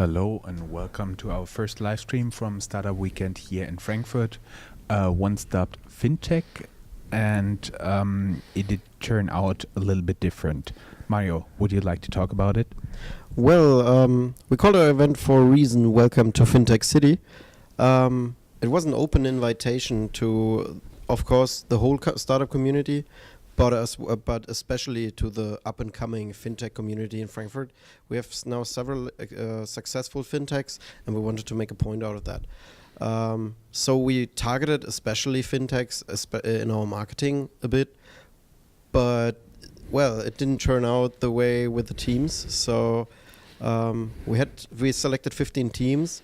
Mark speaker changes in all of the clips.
Speaker 1: Hello and welcome to our first live stream from Startup Weekend here in Frankfurt. One dubbed FinTech, and it did turn out a little bit different. Mario, would you like to talk about it?
Speaker 2: Well, we called our event for a reason. Welcome to FinTech City. It was an open invitation to, of course, the whole startup community, but especially to the up-and-coming FinTech community in Frankfurt. We have now several successful FinTechs, and we wanted to make a point out of that. So we targeted especially FinTechs in our marketing a bit, but well, it didn't turn out the way with the teams. So we selected 15 teams.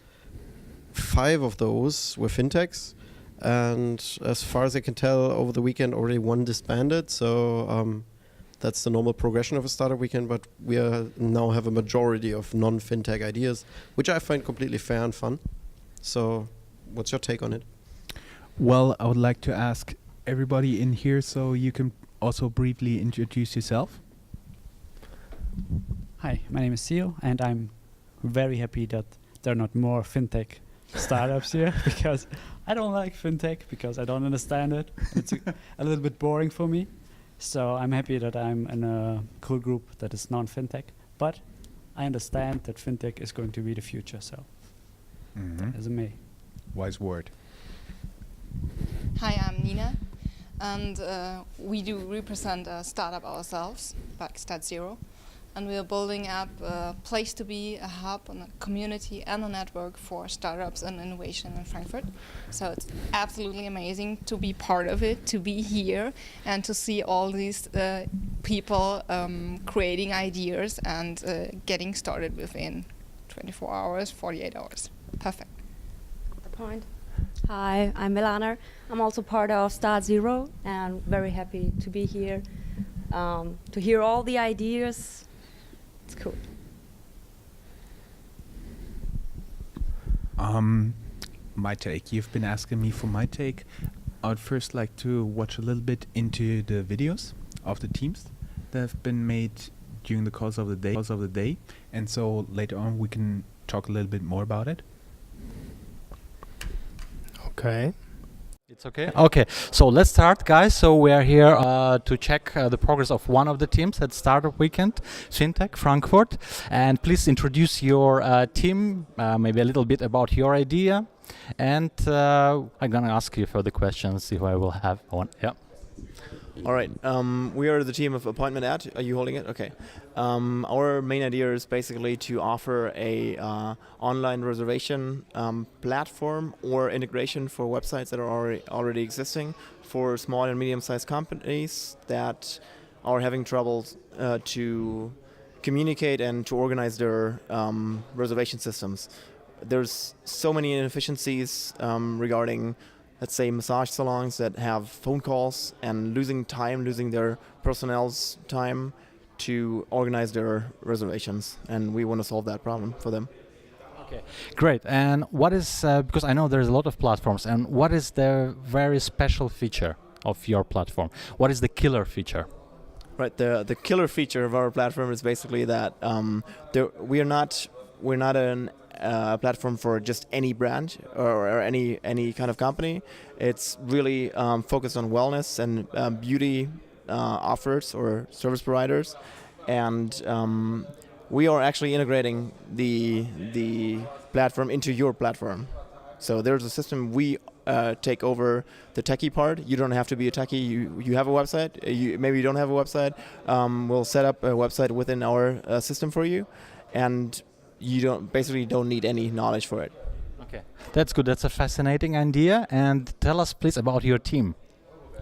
Speaker 2: 5 of those were FinTechs. And as far as I can tell, over the weekend already one disbanded. So that's the normal progression of a startup weekend. But we now have a majority of non-FinTech ideas, which I find completely fair and fun. So what's your take on it?
Speaker 1: Well, I would like to ask everybody in here so you can also briefly introduce yourself.
Speaker 3: Hi, my name is Seal, and I'm very happy that there are not more FinTech startups here, because I don't like FinTech, because I don't understand it. It's a little bit boring for me. So I'm happy that I'm in a cool group that is non-FinTech, but I understand that FinTech is going to be the future, so as a me.
Speaker 1: Wise word.
Speaker 4: Hi, I'm Nina, and we do represent a startup ourselves, like Start Zero, and we are building up a place to be, a hub, and a community and a network for startups and innovation in Frankfurt. So it's absolutely amazing to be part of it, to be here, and to see all these people creating ideas and getting started within 24 hours, 48 hours. Perfect.
Speaker 5: The point. Hi, I'm Milana. I'm also part of Start Zero, and very happy to be here to hear all the ideas. It's cool.
Speaker 1: My take. You've been asking me for my take. I would first like to watch a little bit into the videos of the teams that have been made during the course of the day, and so later on we can talk a little bit more about it.
Speaker 6: Okay. It's okay? Okay, so let's start, guys. So we are here to check the progress of one of the teams at Startup Weekend, FinTech Frankfurt. And please introduce your team, maybe a little bit about your idea. And I'm going to ask you further questions if I will have one. Yeah.
Speaker 7: All right. We are the team of Appointment Ad. Are you holding it? Okay. Our main idea is basically to offer a online reservation platform or integration for websites that are already existing for small and medium-sized companies that are having trouble to communicate and to organize their reservation systems. There's so many inefficiencies regarding, let's say, massage salons that have phone calls and losing their personnel's time to organize their reservations, and we want to solve that problem for them.
Speaker 6: Okay, great. And what is, because I know there's a lot of platforms, and what is the very special feature of your platform? What is the killer feature?
Speaker 7: Right, the killer feature of our platform is basically that we're not a platform for just any brand or any kind of company. It's really focused on wellness and beauty offers or service providers, and we are actually integrating the platform into your platform. So there's a system. We take over the techie part. You don't have to be a techie. You have a website. Maybe you don't have a website. We'll set up a website within our system for you, and you don't need any knowledge for it.
Speaker 6: Okay, that's good. That's a fascinating idea. And tell us, please, about your team.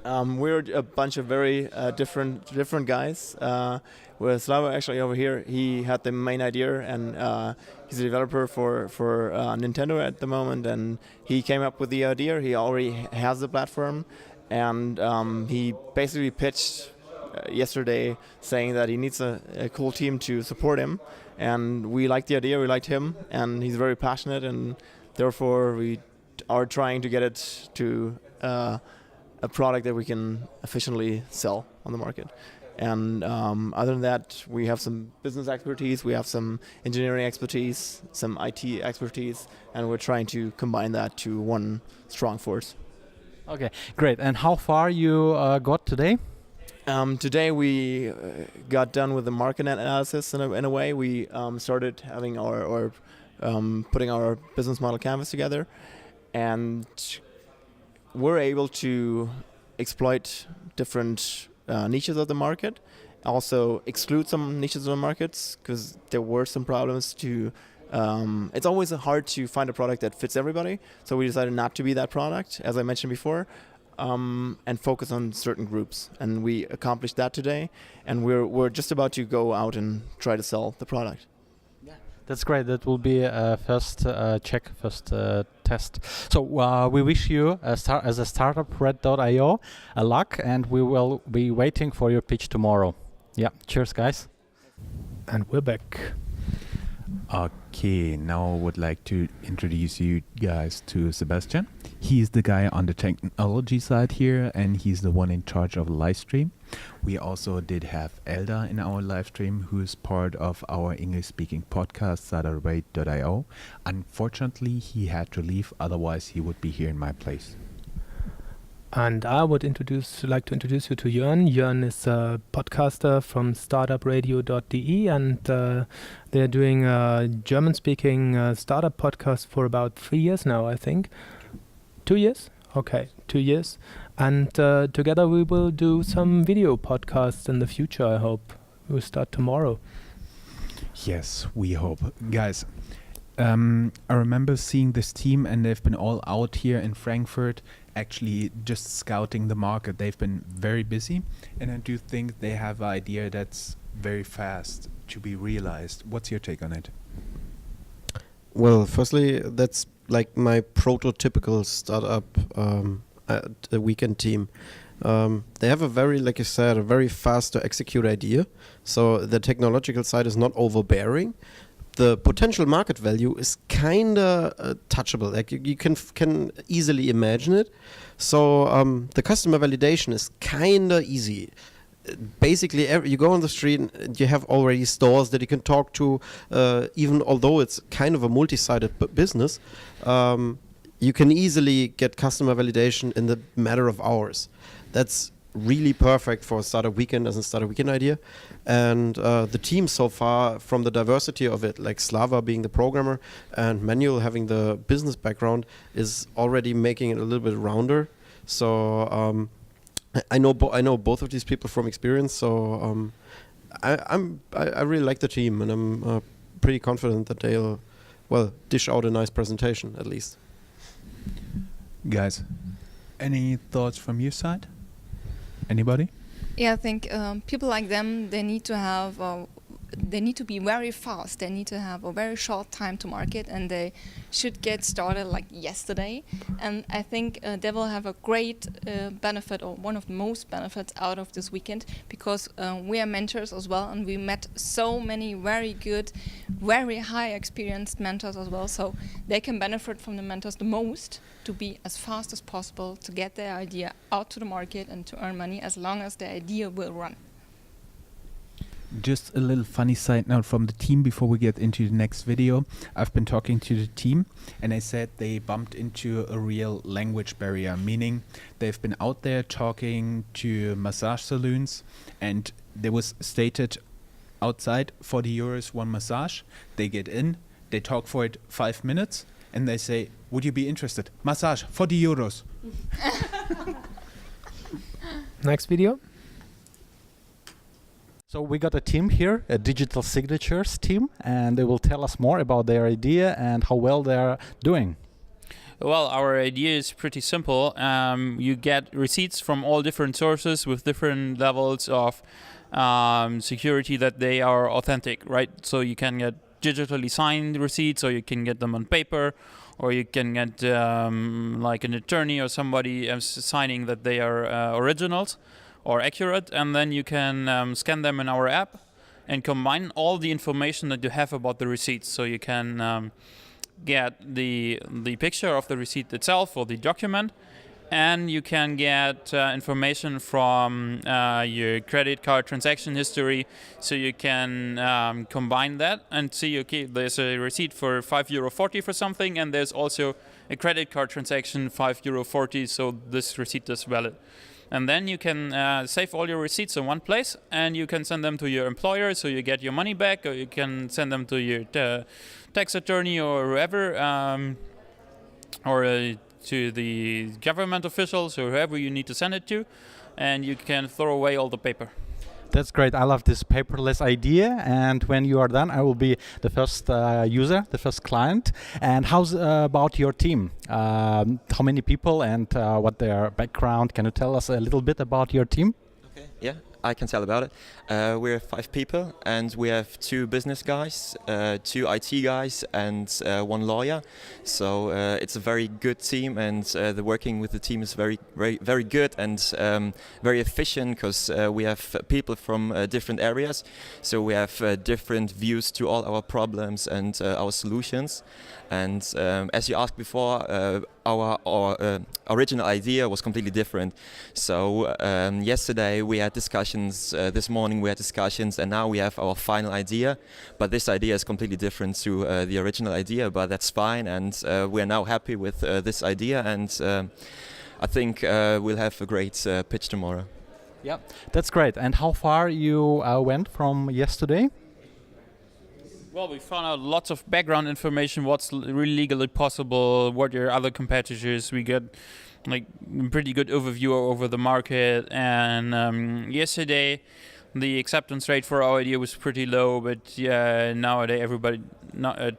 Speaker 7: We're a bunch of very different guys. With Slava actually over here, he had the main idea, and he's a developer for Nintendo at the moment. And he came up with the idea. He already has the platform, and he basically pitched yesterday saying that he needs a cool team to support him. And we liked the idea, we liked him, and he's very passionate, and therefore we are trying to get it to a product that we can efficiently sell on the market. And other than that, we have some business expertise, we have some engineering expertise, some IT expertise, and we're trying to combine that to one strong force.
Speaker 6: Okay, great. And how far you got today?
Speaker 7: Today we got done with the market analysis in a way. We started having our putting our business model canvas together, and we're able to exploit different niches of the market, also exclude some niches of the markets because there were some problems to it's always hard to find a product that fits everybody, so we decided not to be that product, as I mentioned before, and focus on certain groups, and we accomplished that today, and we're just about to go out and try to sell the product.
Speaker 6: That's great. That will be a first test. So we wish you as a startup Red.io a luck, and we will be waiting for your pitch tomorrow. Yeah. Cheers, guys.
Speaker 8: And we're back.
Speaker 1: Okay, now I would like to introduce you guys to Sebastian. He's the guy on the technology side here, and he's the one in charge of the live stream. We also did have Elda in our live stream, who is part of our English-speaking podcast, Startup.io. Unfortunately, he had to leave, otherwise he would be here in my place.
Speaker 8: And I would like to introduce you to Jörn. Jörn is a podcaster from startupradio.de, and they're doing a German-speaking startup podcast for about 3 years now, I think. 2 years? Okay, 2 years. And together we will do some video podcasts in the future, I hope. We'll start tomorrow.
Speaker 1: Yes, we hope. Guys, I remember seeing this team, and they've been all out here in Frankfurt, actually just scouting the market. They've been very busy, and I do think they have an idea that's very fast to be realized. What's your take on it?
Speaker 2: Well, firstly, that's like my prototypical startup weekend team. They have a very, like you said, a very fast to execute idea. So the technological side is not overbearing. The potential market value is kind of touchable. Like you can easily imagine it. So the customer validation is kind of easy. Basically, you go on the street and you have already stores that you can talk to. Even although it's kind of a multi-sided business, you can easily get customer validation in the matter of hours. That's really perfect for a startup weekend as a startup weekend idea. And the team so far, from the diversity of it, like Slava being the programmer and Manuel having the business background, is already making it a little bit rounder. So I know both of these people from experience. So I really like the team, and I'm pretty confident that they'll dish out a nice presentation at least.
Speaker 1: Guys, any thoughts from your side? Anybody?
Speaker 4: Yeah, I think people like them, they need to be very fast. They need to have a very short time to market, and they should get started like yesterday. And I think they will have a great benefit, or one of the most benefits out of this weekend, because we are mentors as well, and we met so many very good, very high experienced mentors as well. So they can benefit from the mentors the most, to be as fast as possible to get their idea out to the market and to earn money, as long as the idea will run.
Speaker 1: Just a little funny side note from the team before we get into the next video. I've been talking to the team, and they said they bumped into a real language barrier, meaning they've been out there talking to massage saloons, and there was stated outside 40 euros one massage. They get in, they talk for it 5 minutes, and they say, would you be interested? Massage, 40 euros.
Speaker 8: Next video.
Speaker 6: So we got a team here, a digital signatures team, and they will tell us more about their idea and how well they're doing.
Speaker 9: Well, our idea is pretty simple. You get receipts from all different sources with different levels of security that they are authentic, right? So you can get digitally signed receipts, or you can get them on paper, or you can get like an attorney or somebody signing that they are originals or accurate, and then you can scan them in our app and combine all the information that you have about the receipts. So you can get the picture of the receipt itself or the document, and you can get information from your credit card transaction history, so you can combine that and see, okay, there's a receipt for €5.40 for something, and there's also a credit card transaction €5.40, so this receipt is valid. And then you can save all your receipts in one place, and you can send them to your employer, so you get your money back, or you can send them to your tax attorney or whoever, or to the government officials or whoever you need to send it to, and you can throw away all the paper.
Speaker 6: That's great. I love this paperless idea. And when you are done, I will be the first user, the first client. And how's about your team? How many people and what their background? Can you tell us a little bit about your team?
Speaker 10: Okay, yeah, I can tell about it. We're 5 people, and we have 2 business guys, 2 IT guys, and 1 lawyer. So it's a very good team, and the working with the team is very good and very efficient, because we have people from different areas. So we have different views to all our problems and our solutions. And as you asked before, our original idea was completely different. So yesterday we had discussions, this morning we had discussions, and now we have our final idea. But this idea is completely different to the original idea, but that's fine, and we are now happy with this idea, and I think we'll have a great pitch tomorrow.
Speaker 6: Yeah, that's great. And how far you went from yesterday?
Speaker 9: Well, we found out lots of background information, what's really legally possible, what are other competitors. We got like a pretty good overview over the market, and yesterday the acceptance rate for our idea was pretty low, but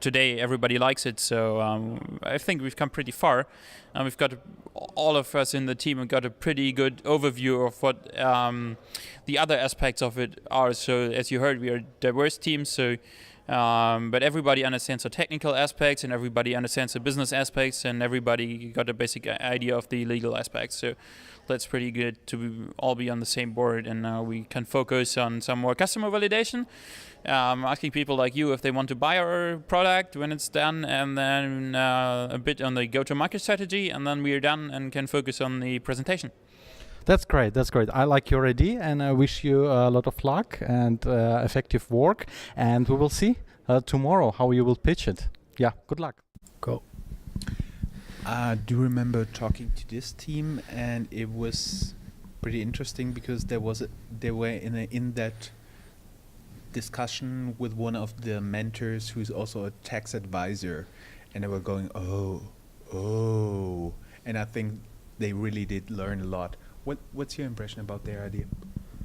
Speaker 9: today everybody likes it, so I think we've come pretty far. We've got, all of us in the team have got a pretty good overview of what the other aspects of it are. So as you heard, we are a diverse team, so but everybody understands the technical aspects, and everybody understands the business aspects, and everybody got a basic idea of the legal aspects. So that's pretty good to all be on the same board, and we can focus on some more customer validation, asking people like you if they want to buy our product when it's done, and then a bit on the go-to-market strategy, and then we are done and can focus on the presentation.
Speaker 6: That's great. That's great. I like your idea, and I wish you a lot of luck and effective work. And we will see tomorrow how you will pitch it. Yeah, good luck.
Speaker 8: Go.
Speaker 1: I do remember talking to this team, and it was pretty interesting because they were in that discussion with one of the mentors who's also a tax advisor, and they were going, oh, and I think they really did learn a lot. What's your impression about their idea?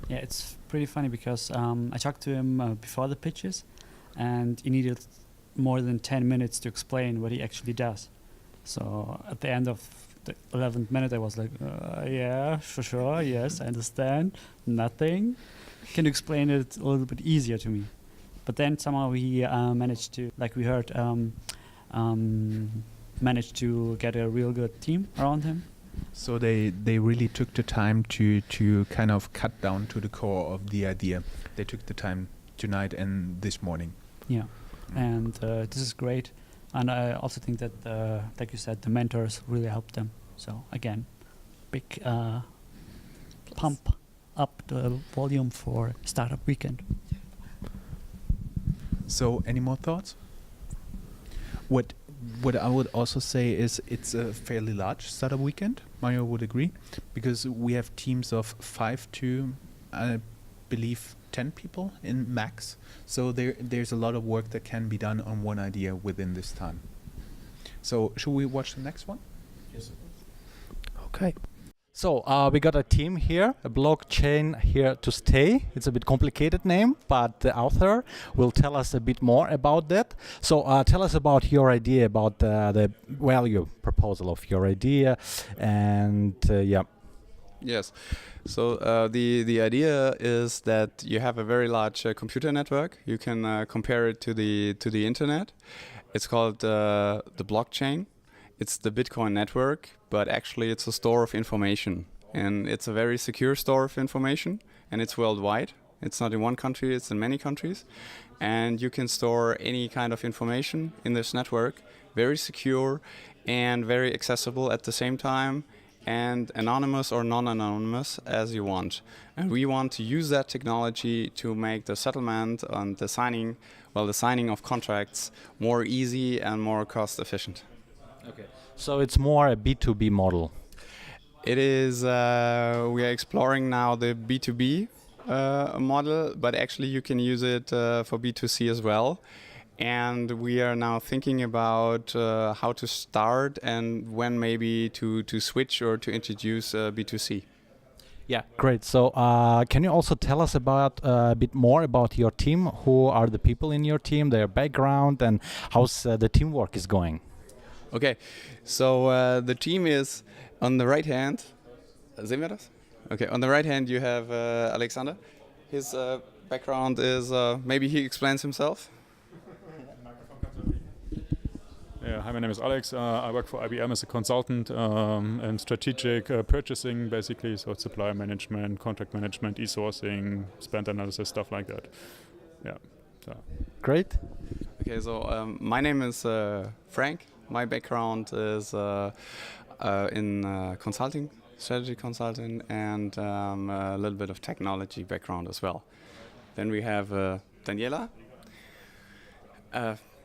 Speaker 3: Yeah, it's pretty funny because I talked to him before the pitches, and he needed more than 10 minutes to explain what he actually does. So at the end of the 11th minute, I was like, yeah, for sure, yes, I understand, nothing. Can you explain it a little bit easier to me? But then somehow he managed to, like we heard, managed to get a real good team around him.
Speaker 1: So they really took the time to kind of cut down to the core of the idea. They took the time tonight and this morning.
Speaker 3: Yeah, and this is great. And I also think that, like you said, the mentors really helped them. So again, big pump up the volume for Startup Weekend.
Speaker 1: So any more thoughts? What I would also say is it's a fairly large startup weekend. Mario would agree, because we have teams of 5 to, I believe, 10 people in max. So there's a lot of work that can be done on one idea within this time. So should we watch the next one?
Speaker 8: Yes. Okay.
Speaker 6: So we got a team here, a blockchain here to stay. It's a bit complicated name, but the author will tell us a bit more about that. So tell us about your idea, about the value proposal of your idea, and yeah.
Speaker 11: Yes. So the idea is that you have a very large computer network. You can compare it to the internet. It's called the blockchain. It's the Bitcoin network, but actually it's a store of information, and it's a very secure store of information, and it's worldwide. It's not in one country, it's in many countries, and you can store any kind of information in this network, very secure and very accessible at the same time, and anonymous or non-anonymous as you want. And we want to use that technology to make the settlement and the signing of contracts more easy and more cost efficient.
Speaker 6: Okay. So it's more a B2B model.
Speaker 11: It is, we are exploring now the B2B model, but actually you can use it for B2C as well. And we are now thinking about how to start and when maybe to switch or to introduce B2C.
Speaker 6: Yeah, great. So can you also tell us about a bit more about your team? Who are the people in your team, their background, and how's the teamwork is going?
Speaker 11: Okay, so the team is on the right hand. Sehen wir das? Okay, on the right hand you have Alexander. His background is, maybe he explains himself.
Speaker 12: Yeah, hi, my name is Alex. I work for IBM as a consultant in strategic purchasing, basically, so supply management, contract management, e-sourcing, spend analysis, stuff like that. Yeah. So.
Speaker 6: Great.
Speaker 11: Okay, so my name is Frank. My background is in consulting, strategy consulting, and a little bit of technology background as well. Then we have Daniela.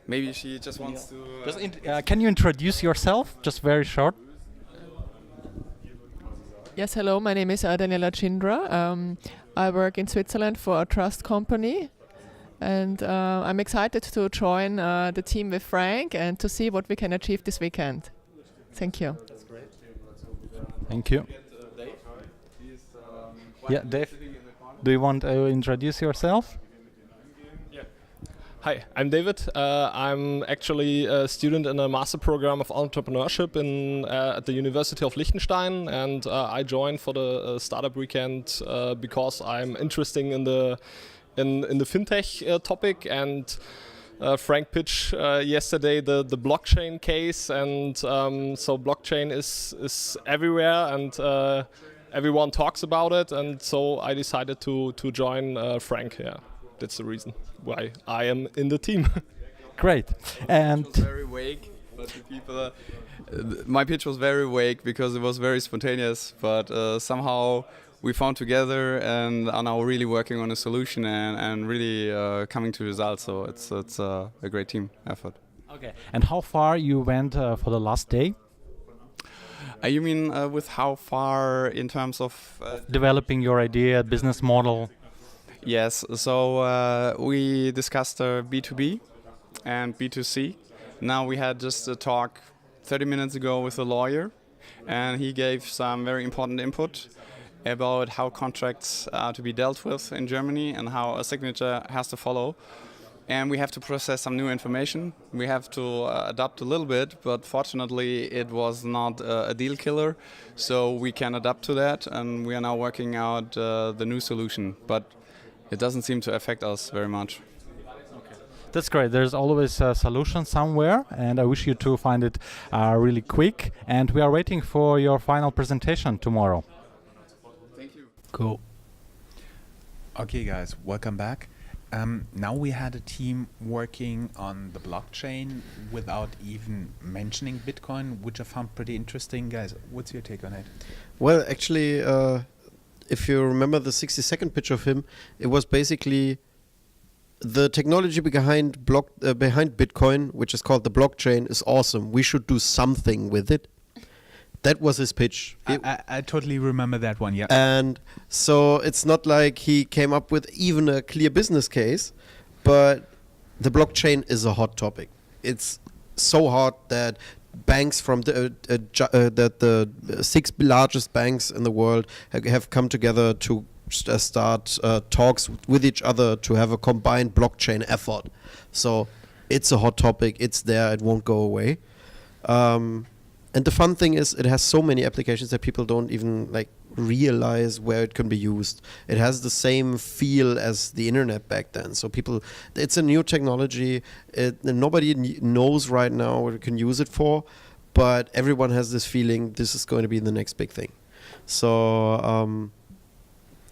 Speaker 11: Maybe she just wants to...
Speaker 6: can you introduce yourself, just very short?
Speaker 13: Yes, hello, my name is Daniela Chindra. I work in Switzerland for a trust company, and I'm excited to join the team with Frank and to see what we can achieve this weekend. Thank you.
Speaker 6: That's great. Thank you. Yeah, Dave, do you want to introduce yourself?
Speaker 14: Hi, I'm David. I'm actually a student in a master program of entrepreneurship at the University of Liechtenstein, and I joined for the Startup Weekend because I'm interested in the FinTech topic. And Frank pitched yesterday the blockchain case, and so blockchain is everywhere, and everyone talks about it, and so I decided to join Frank. Yeah. That's the reason why I am in the team.
Speaker 6: Great. And
Speaker 11: it was very vague, but the people, my pitch was very vague because it was very spontaneous, but somehow we found together and are now really working on a solution and really coming to results. So it's a great team effort.
Speaker 6: Okay. And how far you went for the last day?
Speaker 11: You mean with how far in terms of
Speaker 6: developing your idea, business model?
Speaker 11: Yes, so we discussed B2B and B2C. Now we had just a talk 30 minutes ago with a lawyer, and he gave some very important input about how contracts are to be dealt with in Germany and how a signature has to follow. And we have to process some new information. We have to adapt a little bit, but fortunately it was not a deal killer, so we can adapt to that, and we are now working out the new solution. But it doesn't seem to affect us very much.
Speaker 6: Okay. That's great. There's always a solution somewhere, and I wish you to find it really quick. And we are waiting for your final presentation tomorrow.
Speaker 11: Thank you.
Speaker 6: Cool.
Speaker 1: Okay, guys, welcome back. Now we had a team working on the blockchain without even mentioning Bitcoin, which I found pretty interesting. Guys, what's your take on it?
Speaker 2: Well, actually, if you remember the 60-second pitch of him, it was basically the technology behind Bitcoin, which is called the blockchain, is awesome. We should do something with it. That was his pitch.
Speaker 1: I totally remember that one, yeah.
Speaker 2: And so it's not like he came up with even a clear business case, but the blockchain is a hot topic. It's so hot that banks from the 6 largest banks in the world have come together to start talks with each other to have a combined blockchain effort. So it's a hot topic. It's there. It won't go away. And the fun thing is it has so many applications that people don't even realize where it can be used. It has the same feel as the internet back then. So it's a new technology. Nobody knows right now what it can use it for, but everyone has this feeling this is going to be the next big thing. So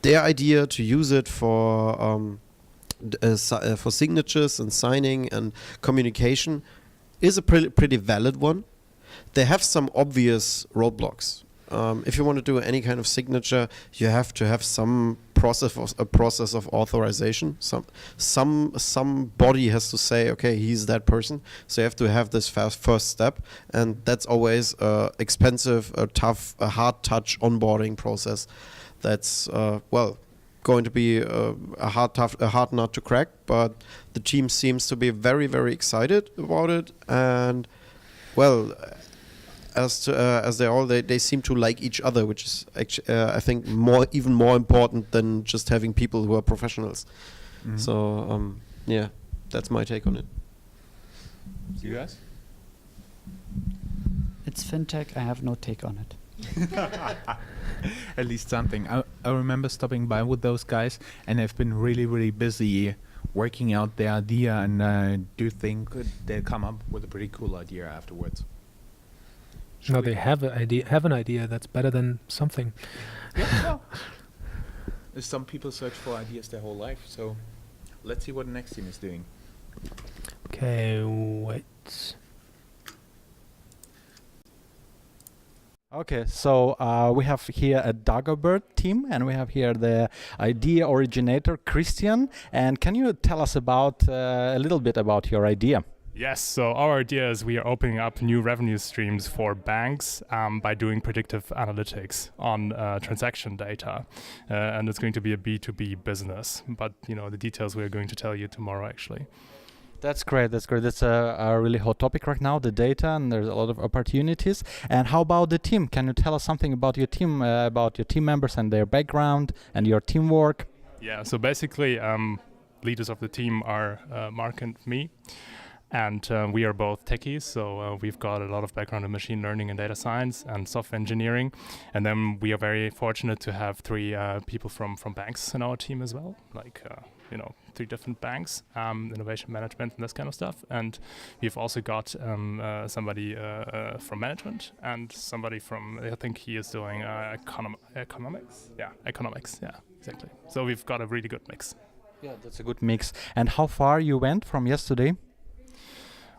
Speaker 2: their idea to use it for signatures and signing and communication is a pretty valid one. They have some obvious roadblocks. if you want to do any kind of signature, you have to have some process of authorization. Some body has to say, okay, he's that person. So you have to have this first step, and that's always expensive, a hard touch onboarding process. That's going to be a hard nut to crack. But the team seems to be very, very excited about it, and as they seem to like each other, which is actually I think even more important than just having people who are professionals.
Speaker 1: Mhm.
Speaker 2: So yeah, that's my take on it.
Speaker 1: You guys?
Speaker 3: It's FinTech. I have no take on it.
Speaker 1: At least something. I remember stopping by with those guys, and they've been really, really busy working out their idea, and I do think they'll come up with a pretty cool idea afterwards.
Speaker 8: No, they have an idea that's better than something.
Speaker 1: Yeah, well, some people search for ideas their whole life, so let's see what the next team is doing.
Speaker 8: Okay, wait.
Speaker 6: Okay, so we have here a Dagobert team, and we have here the idea originator, Christian. And can you tell us about a little bit about your idea?
Speaker 15: Yes, so our idea is we are opening up new revenue streams for banks by doing predictive analytics on transaction data. And it's going to be a B2B business. But, the details we're going to tell you tomorrow, actually.
Speaker 6: That's great. That's a really hot topic right now, the data, and there's a lot of opportunities. And how about the team? Can you tell us something about your team members and their background and your teamwork?
Speaker 15: Yeah, so basically leaders of the team are Mark and me. And we are both techies, so we've got a lot of background in machine learning and data science and software engineering. And then we are very fortunate to have three people from banks in our team as well, like 3 different banks, innovation management and this kind of stuff. And we've also got somebody from management and somebody from, I think he is doing economics. Yeah, economics, yeah, exactly. So we've got a really good mix.
Speaker 6: Yeah, that's a good mix. And how far you went from yesterday?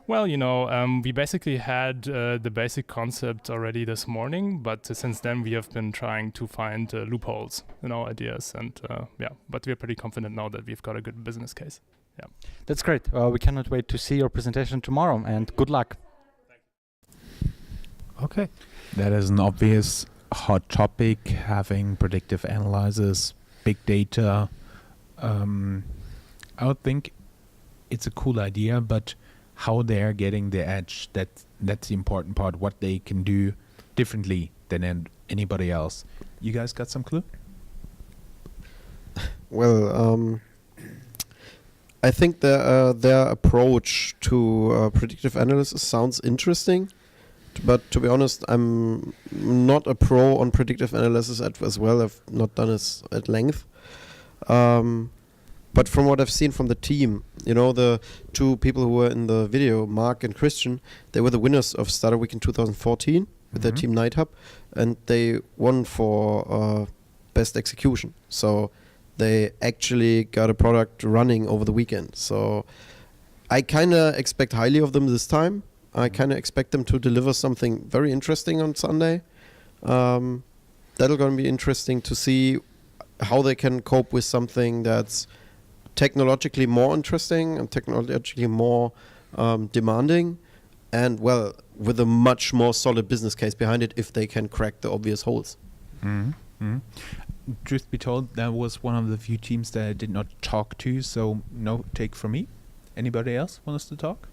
Speaker 15: Well, we basically had the basic concept already this morning, but since then we have been trying to find loopholes in our ideas, and but we're pretty confident now that we've got a good business case. Yeah,
Speaker 6: that's great. We cannot wait to see your presentation tomorrow, and good luck.
Speaker 8: Okay.
Speaker 1: That is an obvious hot topic, having predictive analysis, big data. I would think it's a cool idea, but how they're getting the edge, that's the important part, what they can do differently than anybody else. You guys got some clue?
Speaker 2: Well, I think their approach to predictive analysis sounds interesting, but to be honest, I'm not a pro on predictive analysis as well. I've not done it at length. But from what I've seen from the team, the 2 people who were in the video, Mark and Christian, they were the winners of Startup Weekend 2014 with their team Night Hub, and they won for best execution. So they actually got a product running over the weekend. So I kind of expect highly of them this time. I kind of expect them to deliver something very interesting on Sunday. That'll going to be interesting to see how they can cope with something that's technologically more interesting and technologically more demanding, and with a much more solid business case behind it if they can crack the obvious holes.
Speaker 1: Mm-hmm. Mm-hmm. Truth be told, that was one of the few teams that I did not talk to, so no take from me. Anybody else want us to talk?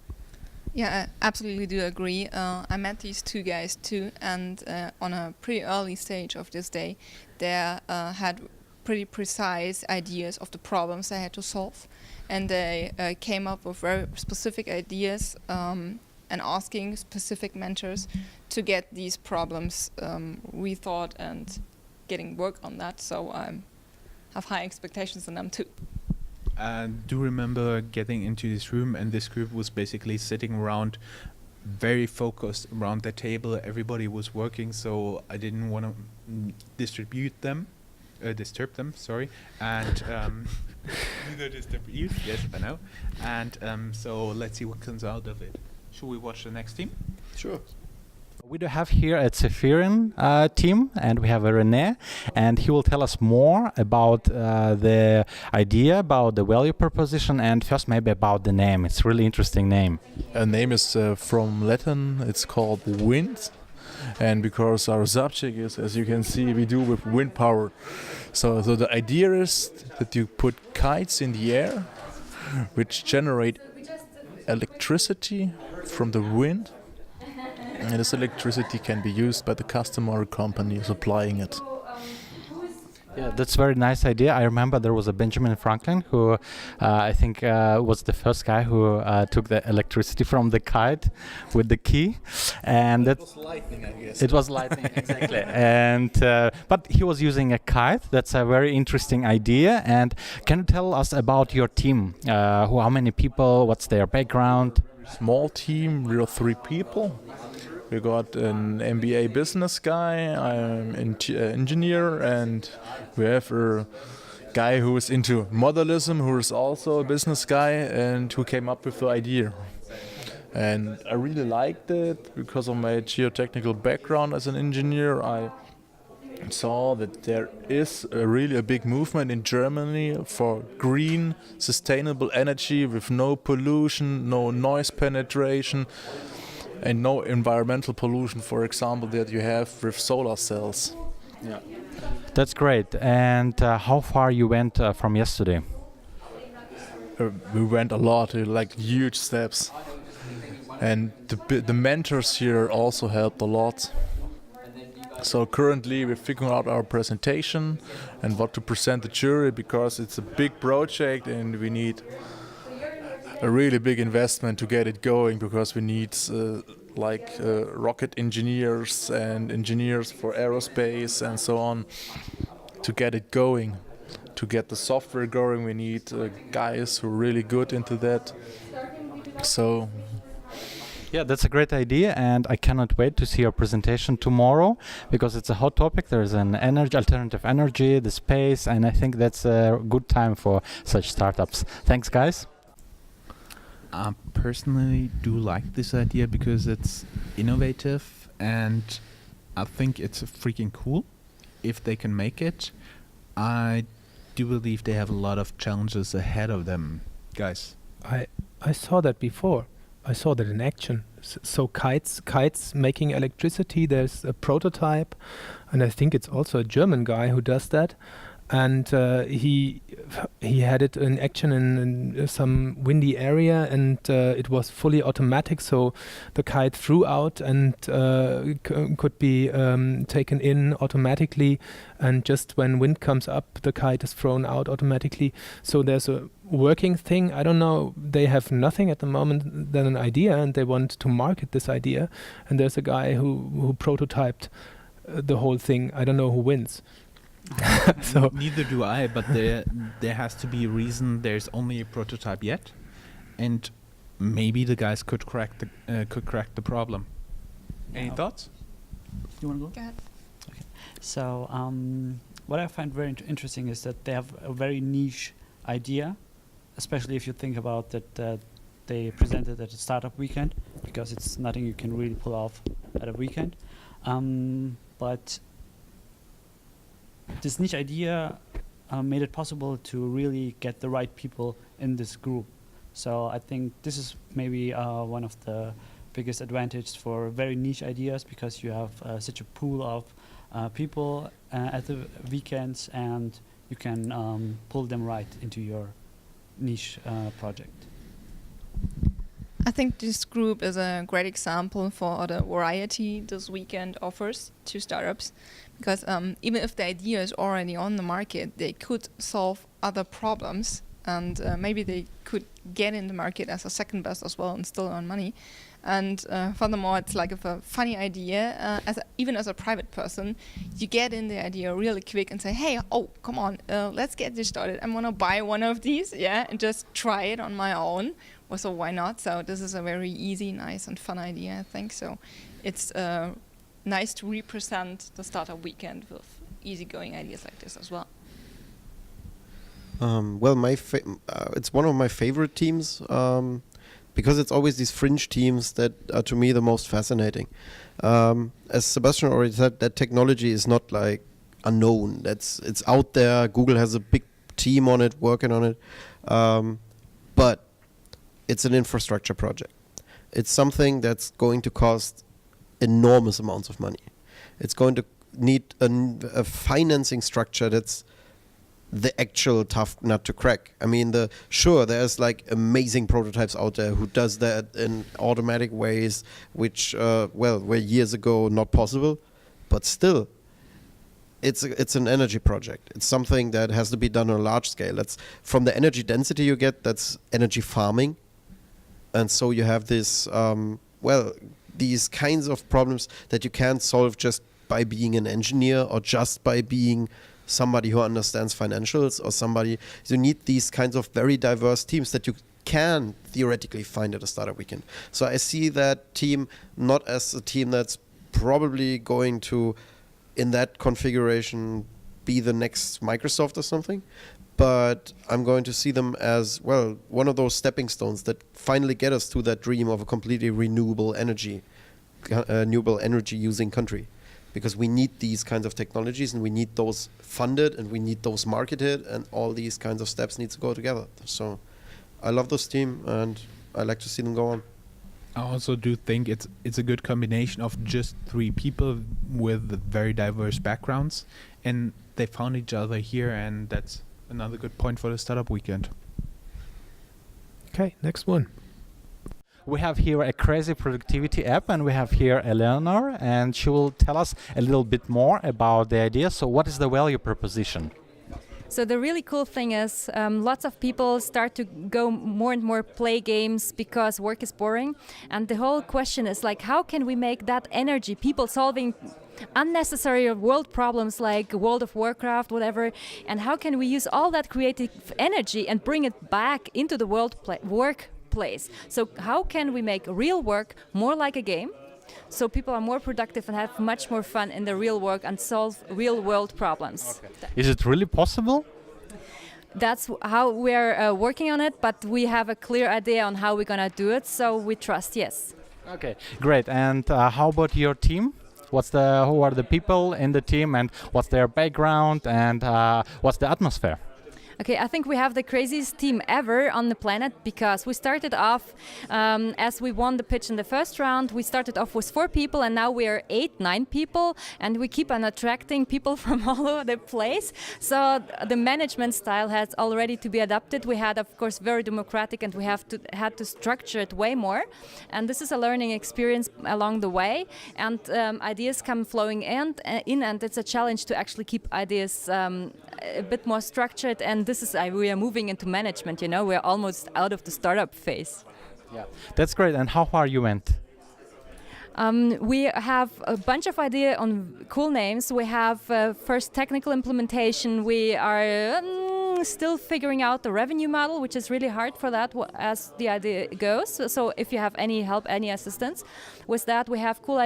Speaker 4: Yeah, I absolutely do agree. I met these 2 guys too, and on a pretty early stage of this day, they had pretty precise ideas of the problems they had to solve, and they came up with very specific ideas and asking specific mentors to get these problems rethought and getting work on that. So I have high expectations on them too.
Speaker 1: I do remember getting into this room, and this group was basically sitting around, very focused around the table. Everybody was working, so I didn't want to disturb them, sorry, and distribute, yes, I know, and so let's see what comes out of it. Should we watch the next team?
Speaker 2: Sure.
Speaker 6: We do have here a Zephyrin team, and we have a René, and he will tell us more about the idea, about the value proposition, and first maybe about the name. It's a really interesting name.
Speaker 16: A name is from Latin. It's called wind, and because our subject is, as you can see, we do with wind power. So the idea is that you put kites in the air, which generate electricity from the wind. And this electricity can be used by the customer or company supplying it.
Speaker 6: Yeah, that's a very nice idea. I remember there was a Benjamin Franklin who I think was the first guy who took the electricity from the kite with the key, and
Speaker 16: it was lightning, I guess.
Speaker 6: It was lightning, exactly. And but he was using a kite. That's a very interesting idea. And can you tell us about your team? How many people? What's their background?
Speaker 16: Small team. We are 3 people. We got an MBA business guy, I'm an engineer, and we have a guy who is into modelism, who is also a business guy and who came up with the idea. And I really liked it because of my geotechnical background as an engineer. I saw that there is really a big movement in Germany for green, sustainable energy with no pollution, no noise penetration, and no environmental pollution, for example, that you have with solar cells.
Speaker 6: Yeah, that's great. And how far you went from yesterday?
Speaker 16: We went a lot, like huge steps, and the mentors here also helped a lot. So currently we're figuring out our presentation and what to present the jury, because it's a big project and we need a really big investment to get it going, because we need rocket engineers and engineers for aerospace and so on to get it going. To get the software going, we need guys who are really good into that. So
Speaker 6: yeah, that's a great idea, and I cannot wait to see your presentation tomorrow, because it's a hot topic. There's an alternative energy, the space, and I think that's a good time for such startups. Thanks, guys.
Speaker 1: I personally do like this idea because it's innovative, and I think it's freaking cool if they can make it. I do believe they have a lot of challenges ahead of them, guys.
Speaker 8: I saw that before. I saw that in action. So kites making electricity. There's a prototype, and I think it's also a German guy who does that. And he had it in action in some windy area, and it was fully automatic, so the kite flew out and could be taken in automatically, and just when wind comes up, the kite is thrown out automatically. So there's a working thing. I don't know, they have nothing at the moment than an idea, and they want to market this idea, and there's a guy who prototyped the whole thing. I don't know who wins.
Speaker 1: So neither do I, but there has to be a reason. There's only a prototype yet, and maybe the guys could crack the problem. Any thoughts?
Speaker 3: You want to go?
Speaker 4: Go ahead.
Speaker 3: Okay. So what I find very interesting is that they have a very niche idea, especially if you think about that they presented at a startup weekend, because it's nothing you can really pull off at a weekend. But this niche idea made it possible to really get the right people in this group. So I think this is maybe one of the biggest advantages for very niche ideas, because you have such a pool of people at the weekends, and you can pull them right into your niche project.
Speaker 4: I think this group is a great example for the variety this weekend offers to startups, because even if the idea is already on the market, they could solve other problems, and maybe they could get in the market as a second best as well and still earn money. And furthermore, it's like a funny idea. Even as a private person, you get in the idea really quick and say, hey, oh, come on, let's get this started. I'm going to buy one of these, and just try it on my own. Well, so why not? So this is a very easy, nice, and fun idea, I think. So it's nice to represent the startup weekend with easygoing ideas like this as well.
Speaker 2: Well, it's one of my favorite teams. because it's always these fringe teams that are to me the most fascinating. As Sebastian already said, that technology is not like unknown. It's out there. Google has a big team on it, working on it, but it's an infrastructure project. It's something that's going to cost enormous amounts of money. It's going to need a financing structure that's the actual tough nut to crack. I mean, there's like amazing prototypes out there who does that in automatic ways, which were years ago not possible, but still, it's an energy project. It's something that has to be done on a large scale. That's from the energy density you get. That's energy farming, and so you have this these kinds of problems that you can't solve just by being an engineer or just by being somebody who understands financials or somebody. You need these kinds of very diverse teams that you can theoretically find at a startup weekend. So I see that team not as a team that's probably going to, in that configuration, be the next Microsoft or something, but I'm going to see them as, well, one of those stepping stones that finally get us to that dream of a completely renewable energy using country. Because we need these kinds of technologies and we need those funded and we need those marketed, and all these kinds of steps need to go together. So I love this team and I like to see them go on.
Speaker 1: I also do think it's a good combination of just 3 people with very diverse backgrounds, and they found each other here, and that's another good point for the startup weekend.
Speaker 8: Okay, next one.
Speaker 6: We have here a crazy productivity app, and we have here Eleanor, and she will tell us a little bit more about the idea. So what is the value proposition?
Speaker 17: So the really cool thing is lots of people start to go more and more play games because work is boring. And the whole question is like, how can we make that energy, people solving unnecessary world problems like World of Warcraft, whatever, and how can we use all that creative energy and bring it back into the workplace? So how can we make real work more like a game? So people are more productive and have much more fun in the real work and solve real world problems.
Speaker 6: Okay. Is it really possible?
Speaker 17: That's how we're working on it, but we have a clear idea on how we're going to do it, so we trust, yes.
Speaker 6: Okay, great. And how about your team? Who are the people in the team, and what's their background, and what's the atmosphere?
Speaker 17: Okay, I think we have the craziest team ever on the planet, because we started off, as we won the pitch in the first round, we started off with 4 people, and now we are 9 people, and we keep on attracting people from all over the place. So the management style has already to be adapted. We had, of course, very democratic, and we had to structure it way more. And this is a learning experience along the way, and ideas come flowing in, and it's a challenge to actually keep ideas a bit more structured. And this is we are moving into management. We're almost out of the startup phase.
Speaker 6: Yeah, that's great. And how far you went?
Speaker 17: We have a bunch of ideas on cool names. We have first technical implementation. We are still figuring out the revenue model, which is really hard for that as the idea goes. So if you have any help, any assistance with that, we have cool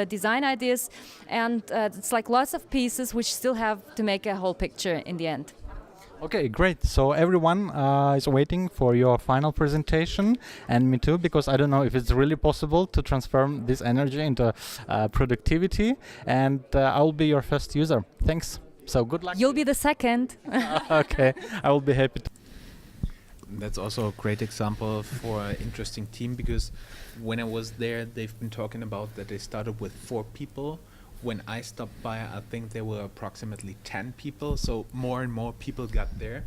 Speaker 17: design ideas, and it's like lots of pieces which still have to make a whole picture in the end.
Speaker 6: Okay, great. So everyone is waiting for your final presentation, and me too, because I don't know if it's really possible to transform this energy into productivity, and I will be your first user. Thanks. So good luck.
Speaker 17: You'll be the second.
Speaker 6: Okay, I will be happy to.
Speaker 1: That's also a great example for an interesting team, because when I was there, they've been talking about that they started with 4 people. When I stopped by, I think there were approximately 10 people, so more and more people got there.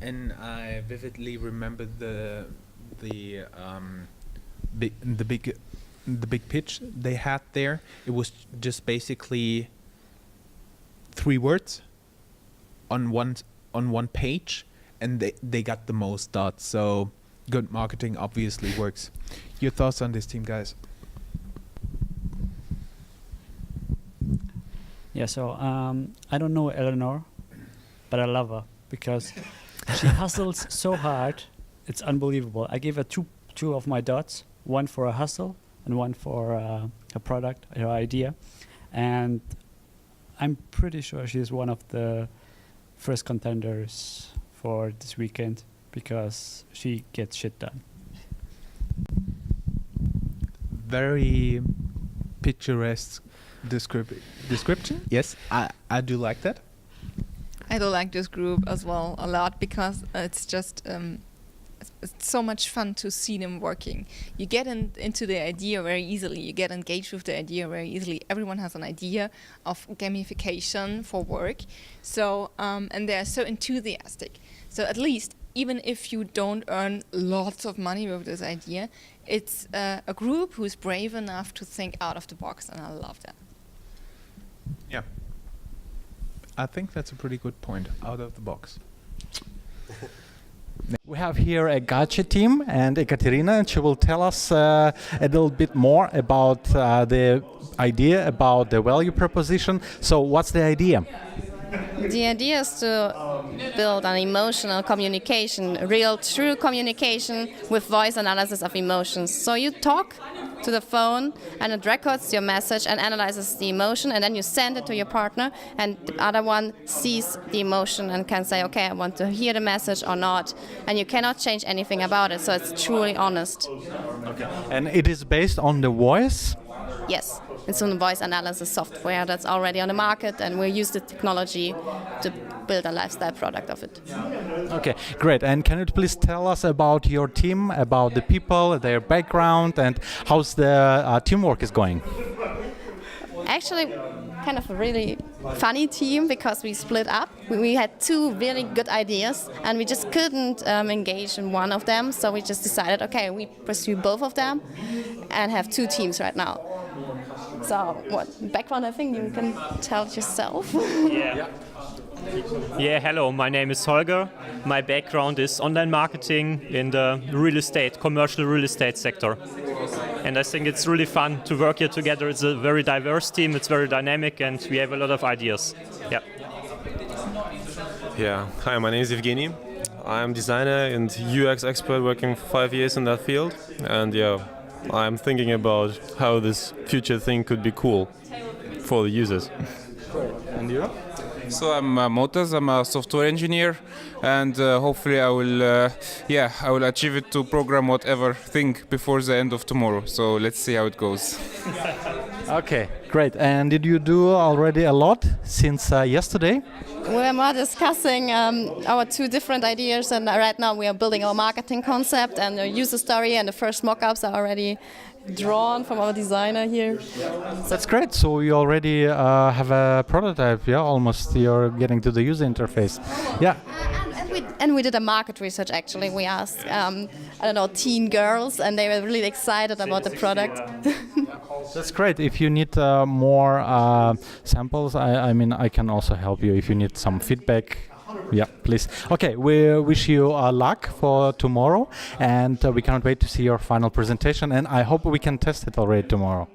Speaker 1: And I vividly remember the big pitch they had there. It was just basically 3 words on one page, and they got the most dots. So good marketing obviously works. Your thoughts on this team, guys?
Speaker 3: Yeah, so I don't know Eleanor, but I love her because she hustles so hard. It's unbelievable. I gave her two of my dots, one for a hustle and one for a product, her idea. And I'm pretty sure she's one of the first contenders for this weekend because she gets shit done.
Speaker 1: very picturesque description. Yes, I do like that.
Speaker 4: I do like this group as well a lot because it's just it's so much fun to see them working. You get into the idea very easily. You get engaged with the idea very easily. Everyone has an idea of gamification for work, so and they are so enthusiastic. So at least, even if you don't earn lots of money with this idea, it's a group who's brave enough to think out of the box, and I love that.
Speaker 1: Yeah. I think that's a pretty good point, out of the box.
Speaker 6: We have here a Gacha team and Ekaterina, and she will tell us a little bit more about the idea, about the value proposition. So what's the idea?
Speaker 18: The idea is to build an emotional communication, real, true communication with voice analysis of emotions. So you talk to the phone and it records your message and analyzes the emotion, and then you send it to your partner, and the other one sees the emotion and can say, okay, I want to hear the message or not. And you cannot change anything about it, so it's truly honest.
Speaker 6: Okay. And it is based on the voice?
Speaker 18: Yes, it's a voice analysis software that's already on the market, and we use the technology to build a lifestyle product of it.
Speaker 6: Okay, great. And can you please tell us about your team, about the people, their background, and how's the teamwork is going?
Speaker 18: Actually, kind of a really funny team because we split up. We had two really good ideas and we just couldn't engage in one of them. So we just decided, okay, we pursue both of them and have two teams right now. So what background, I think you can tell yourself.
Speaker 19: Yeah, hello, my name is Holger. My background is online marketing in the real estate, commercial real estate sector. And I think it's really fun to work here together. It's a very diverse team, it's very dynamic, and we have a lot of ideas.
Speaker 20: Yeah, hi, my name is Evgeny. I'm designer and UX expert working for 5 years in that field. And yeah, I'm thinking about how this future thing could be cool for the users.
Speaker 21: And you? So I'm Motaz, I'm a software engineer, and hopefully I will achieve it to program whatever thing before the end of tomorrow. So let's see how it goes.
Speaker 6: Okay, great. And did you do already a lot since yesterday?
Speaker 18: We're more discussing our two different ideas, and right now we are building our marketing concept and the user story, and the first mock-ups are already drawn from our designer here.
Speaker 6: That's great. So you already have a prototype, yeah? Almost you're getting to the user interface. Yeah.
Speaker 18: And we did a market research actually. We asked, teen girls, and they were really excited about the product.
Speaker 6: That's great. If you need more samples, I mean, I can also help you if you need some feedback. Yeah, please. Okay, we wish you luck for tomorrow, and we can't wait to see your final presentation, and I hope we can test it already tomorrow.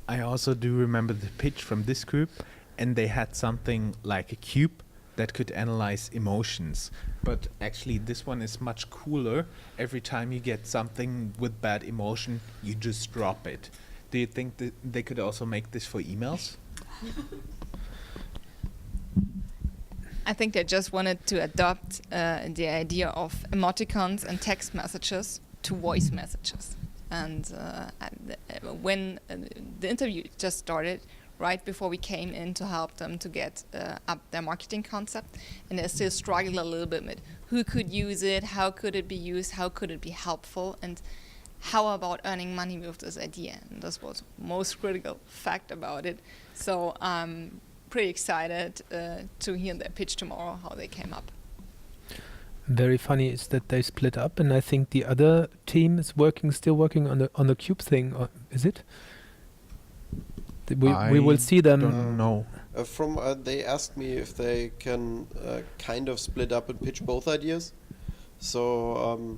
Speaker 1: I also do remember the pitch from this group, and they had something like a cube that could analyze emotions. But actually this one is much cooler. Every time you get something with bad emotion, you just drop it. Do you think that they could also make this for emails?
Speaker 4: I think they just wanted to adopt the idea of emoticons and text messages to voice messages. And when the interview just started, right before we came in to help them to get up their marketing concept, and they still struggle a little bit with who could use it, how could it be used, how could it be helpful, and how about earning money with this idea. And this was the most critical fact about it. So I'm pretty excited to hear their pitch tomorrow, how they came up.
Speaker 8: Very funny is that they split up, and I think the other team is still working on the cube thing. Or is it? We will see them.
Speaker 1: Don't know.
Speaker 2: They asked me if they can kind of split up and pitch both ideas. So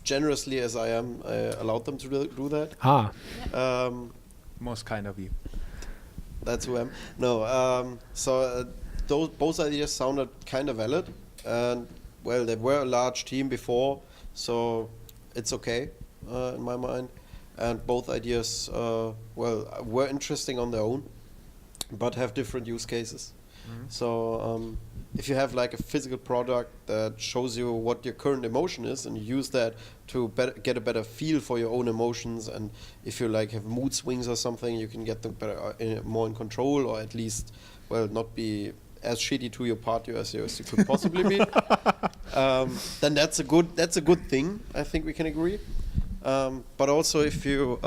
Speaker 2: generously as I am, I allowed them to do that.
Speaker 1: Most kind of you.
Speaker 2: That's who I am. No. Both ideas sounded kind of valid, and well, they were a large team before, so it's okay in my mind. And both ideas, were interesting on their own, but have different use cases. So if you have like a physical product that shows you what your current emotion is, and you use that to get a better feel for your own emotions, and if you like have mood swings or something, you can get them better, more in control, or at least, well, not be as shitty to your partner as you could possibly be. Then that's a good thing. I think we can agree. But also, if you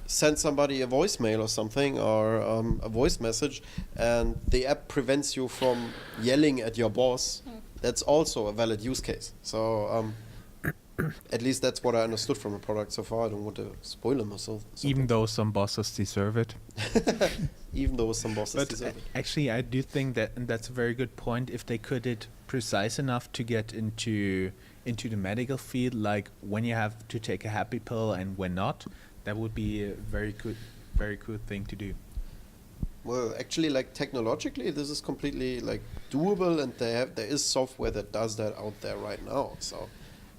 Speaker 2: send somebody a voicemail or something, or a voice message, and the app prevents you from yelling at your boss, that's also a valid use case. So at least that's what I understood from the product so far. I don't want to spoil them myself.
Speaker 1: Even though some bosses deserve it.
Speaker 2: Even though some bosses deserve it.
Speaker 1: Actually, I do think that, and that's a very good point, if they could it precise enough to get into the medical field, like when you have to take a happy pill and when not, that would be a very good thing to do.
Speaker 2: Well, actually, like technologically, this is completely like doable, and there is software that does that out there right now. So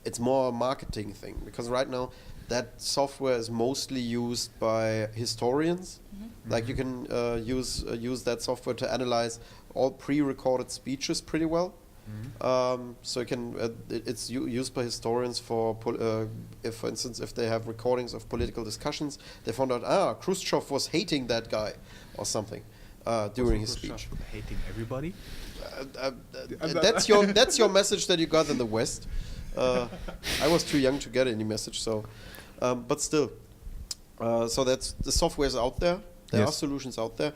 Speaker 2: it's more a marketing thing, because right now that software is mostly used by historians. Like you can use that software to analyze all pre-recorded speeches pretty well. So you can it's used by historians for if, for instance, if they have recordings of political discussions, they found out Khrushchev was hating that guy or something during his speech.
Speaker 1: Hating everybody.
Speaker 2: That's your message that you got in the West. I was too young to get any message, so but still. So that's the software is out there. There are solutions out there.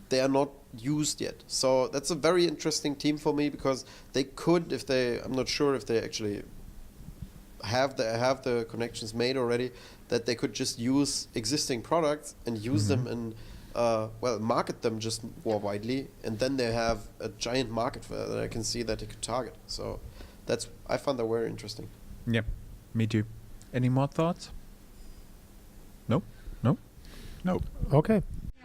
Speaker 2: They are not used yet. So that's a very interesting team for me, because they could, if they, I'm not sure if they actually have the connections made already, that they could just use existing products and use them and market them just more widely, and then they have a giant market that I can see that they could target. So I found that very interesting.
Speaker 1: Yeah, me too. Any more thoughts? No.
Speaker 8: Okay.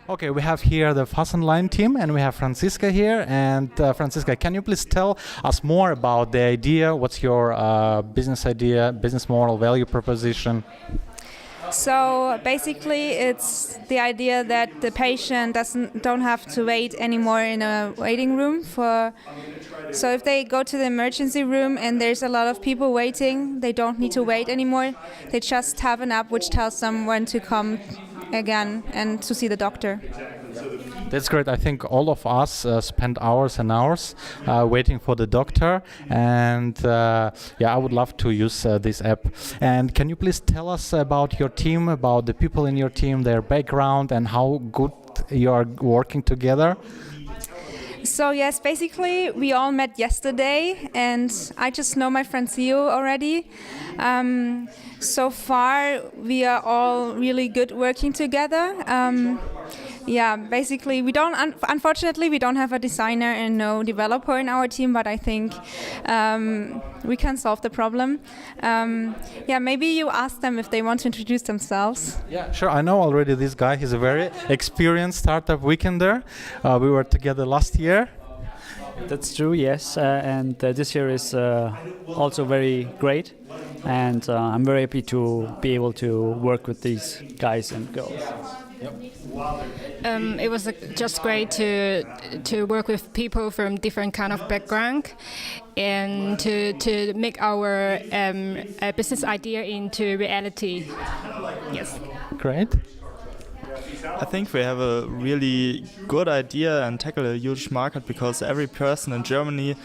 Speaker 6: Okay, we have here the Fassenline team, and we have Franziska here. And Franziska, can you please tell us more about the idea? What's your business idea, business model, value proposition?
Speaker 5: So basically, it's the idea that the patient don't have to wait anymore in a waiting room for. So if they go to the emergency room and there's a lot of people waiting, they don't need to wait anymore. They just have an app which tells them when to come again and to see the doctor.
Speaker 6: That's great. I think all of us spend hours and hours waiting for the doctor, and I would love to use this app. And can you please tell us about your team, about the people in your team, their background, and how good you are working together?
Speaker 5: So yes, basically we all met yesterday, and I just know my friend Theo already. So far we are all really good working together. Basically unfortunately we don't have a designer and no developer in our team, but I think we can solve the problem. Maybe you ask them if they want to introduce themselves.
Speaker 6: Yeah, sure. I know already this guy. He's a very experienced startup weekender. We were together last year.
Speaker 3: That's true, yes. And this year is also very great. And I'm very happy to be able to work with these guys and girls.
Speaker 22: It was just great to work with people from different kind of background, and to make our business idea into reality. Yes.
Speaker 6: Great.
Speaker 23: I think we have a really good idea and tackle a huge market, because every person in Germany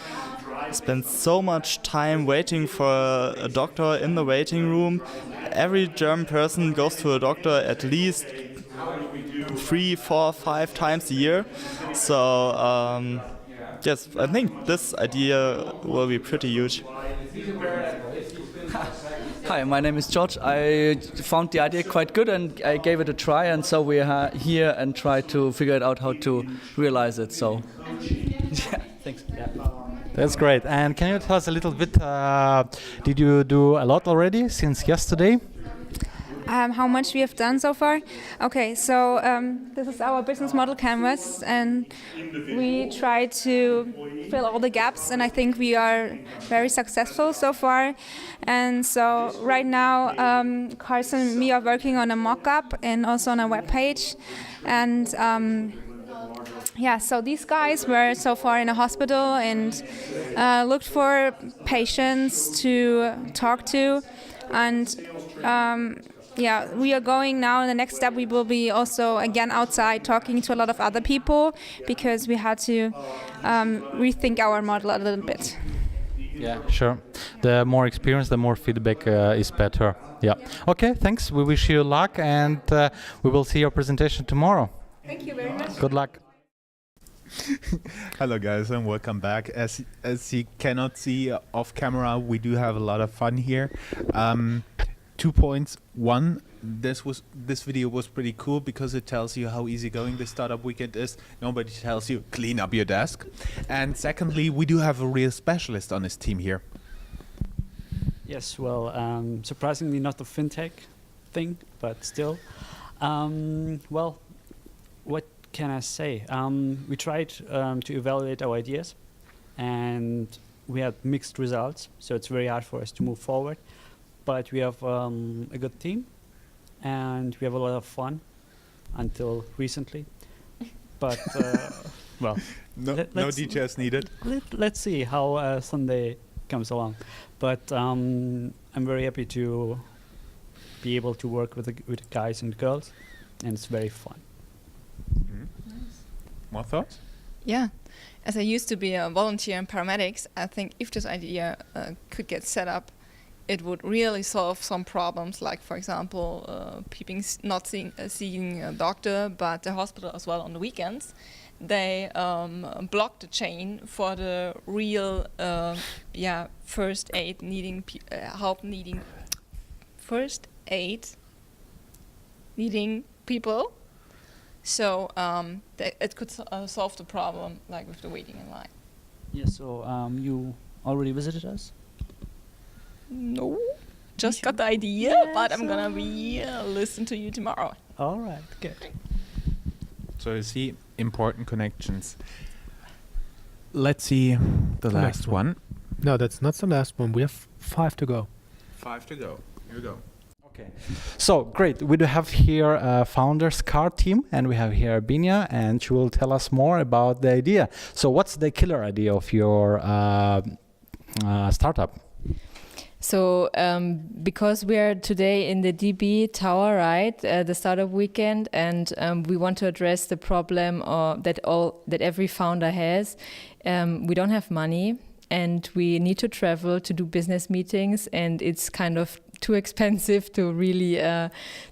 Speaker 23: spends so much time waiting for a doctor in the waiting room. Every German person goes to a doctor at least 3, 4, 5 times a year. So yes, I think this idea will be pretty huge.
Speaker 24: Hi, my name is George. I found the idea quite good and I gave it a try, and so we are here and try to figure it out how to realize it. So, yeah, thanks. Yeah.
Speaker 6: That's great. And can you tell us a little bit, did you do a lot already since yesterday?
Speaker 5: How much we have done so far? Okay, so this is our business model canvas, and we try to fill all the gaps, and I think we are very successful so far. And so right now, Carson and me are working on a mock-up and also on a web page, and yeah, so these guys were so far in a hospital and looked for patients to talk to, and yeah, we are going now. In the next step, we will be also again outside talking to a lot of other people, because we had to rethink our model a little bit.
Speaker 6: Yeah, sure. The more experience, the more feedback is better. Yeah. Okay, thanks. We wish you luck, and we will see your presentation tomorrow.
Speaker 5: Thank you very much.
Speaker 6: Good luck.
Speaker 1: Hello guys, and welcome back. As you cannot see off camera, we do have a lot of fun here. 2 points. One, this video was pretty cool because it tells you how easygoing the startup weekend is. Nobody tells you clean up your desk. And secondly, we do have a real specialist on this team here.
Speaker 3: Yes, well, surprisingly not the FinTech thing, but still. Well, what can I say? We tried to evaluate our ideas, and we had mixed results, so it's very hard for us to move forward. But we have a good team, and we have a lot of fun until recently. But, well,
Speaker 1: no details needed.
Speaker 3: Let's see how Sunday comes along. But I'm very happy to be able to work with the guys and girls, and it's very fun.
Speaker 1: More thoughts?
Speaker 4: Yeah. As I used to be a volunteer in paramedics, I think if this idea could get set up, it would really solve some problems, like, for example, people not seeing a doctor, but the hospital as well on the weekends. They block the chain for the real first aid needing people. So it could solve the problem, like with the waiting in line.
Speaker 3: Yeah, so you already visited us?
Speaker 4: No, just got the idea, but I'm gonna listen to you tomorrow.
Speaker 3: All right, good.
Speaker 1: So you see, important connections. Let's see the last one.
Speaker 8: No, that's not the last one. We have 5 to go.
Speaker 1: 5 to go. Here we go.
Speaker 6: Okay, so great. We do have here a founders card team, and we have here Binia, and she will tell us more about the idea. So what's the killer idea of your startup?
Speaker 7: So because we are today in the DB Tower, right, the Startup Weekend, and we want to address the problem that every founder has. We don't have money, and we need to travel to do business meetings, and it's kind of too expensive to really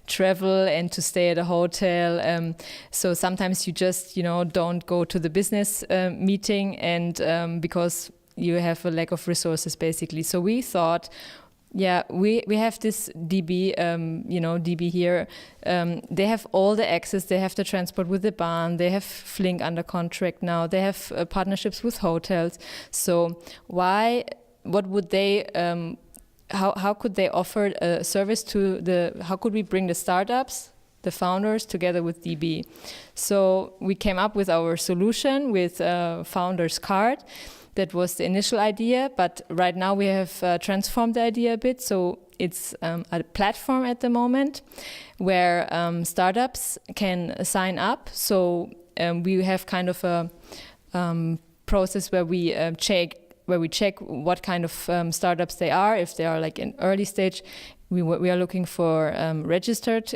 Speaker 7: travel and to stay at a hotel. So sometimes you just, don't go to the business meeting, and because you have a lack of resources, basically. So we thought, we have this DB, DB here. They have all the access. They have the transport with the Bahn. They have Flink under contract now. They have partnerships with hotels. So what would they, how could they offer a service to how could we bring the startups, the founders, together with DB? So we came up with our solution with Founders Card. That was the initial idea, but right now we have transformed the idea a bit. So it's a platform at the moment where startups can sign up. So we have kind of a process where we check what kind of startups they are. If they are like in early stage, we are looking for registered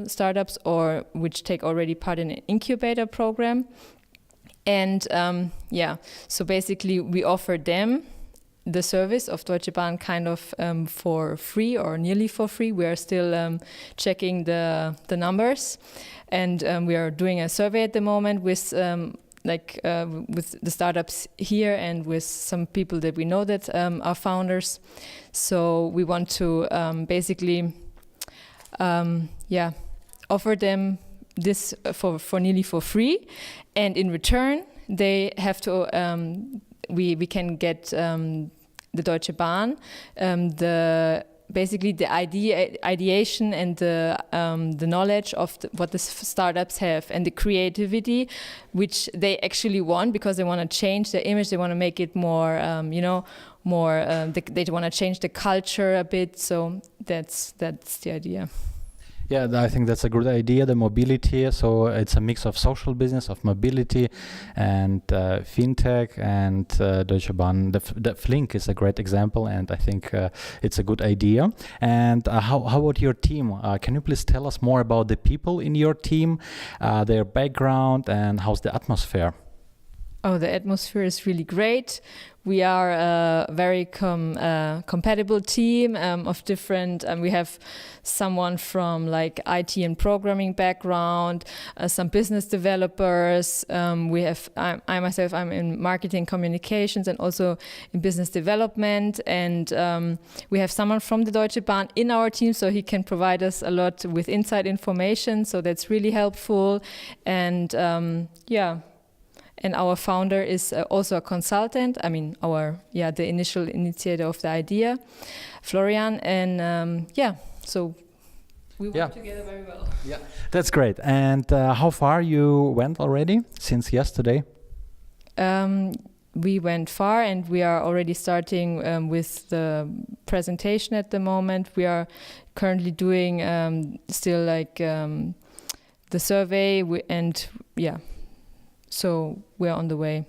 Speaker 7: startups or which take already part in an incubator program. And so basically we offer them the service of Deutsche Bahn kind of for free or nearly for free. We are still checking the numbers, and we are doing a survey at the moment with the startups here and with some people that we know that are founders. So we want to basically offer them this for nearly for free, and in return they have to we can get the Deutsche Bahn basically the ideation and the knowledge of what the startups have and the creativity which they actually want, because they want to change their image, they want to make it more they want to change the culture a bit. So that's the idea.
Speaker 6: Yeah, I think that's a good idea, the mobility. So it's a mix of social business, of mobility, and FinTech and Deutsche Bahn. The Flink is a great example, and I think it's a good idea. And how about your team? Can you please tell us more about the people in your team, their background, and how's the atmosphere?
Speaker 7: Oh, the atmosphere is really great. We are a very compatible team of different. We have someone from like IT and programming background, some business developers. We have I myself. I'm in marketing communications and also in business development. And we have someone from the Deutsche Bahn in our team, so he can provide us a lot with inside information. So that's really helpful. And yeah. And our founder is also a consultant. I mean, the initial initiator of the idea, Florian. And so we work together very well.
Speaker 6: Yeah, that's great. And how far you went already since yesterday?
Speaker 7: We went far, and we are already starting with the presentation at the moment. We are currently doing still like the survey, so we're on the way.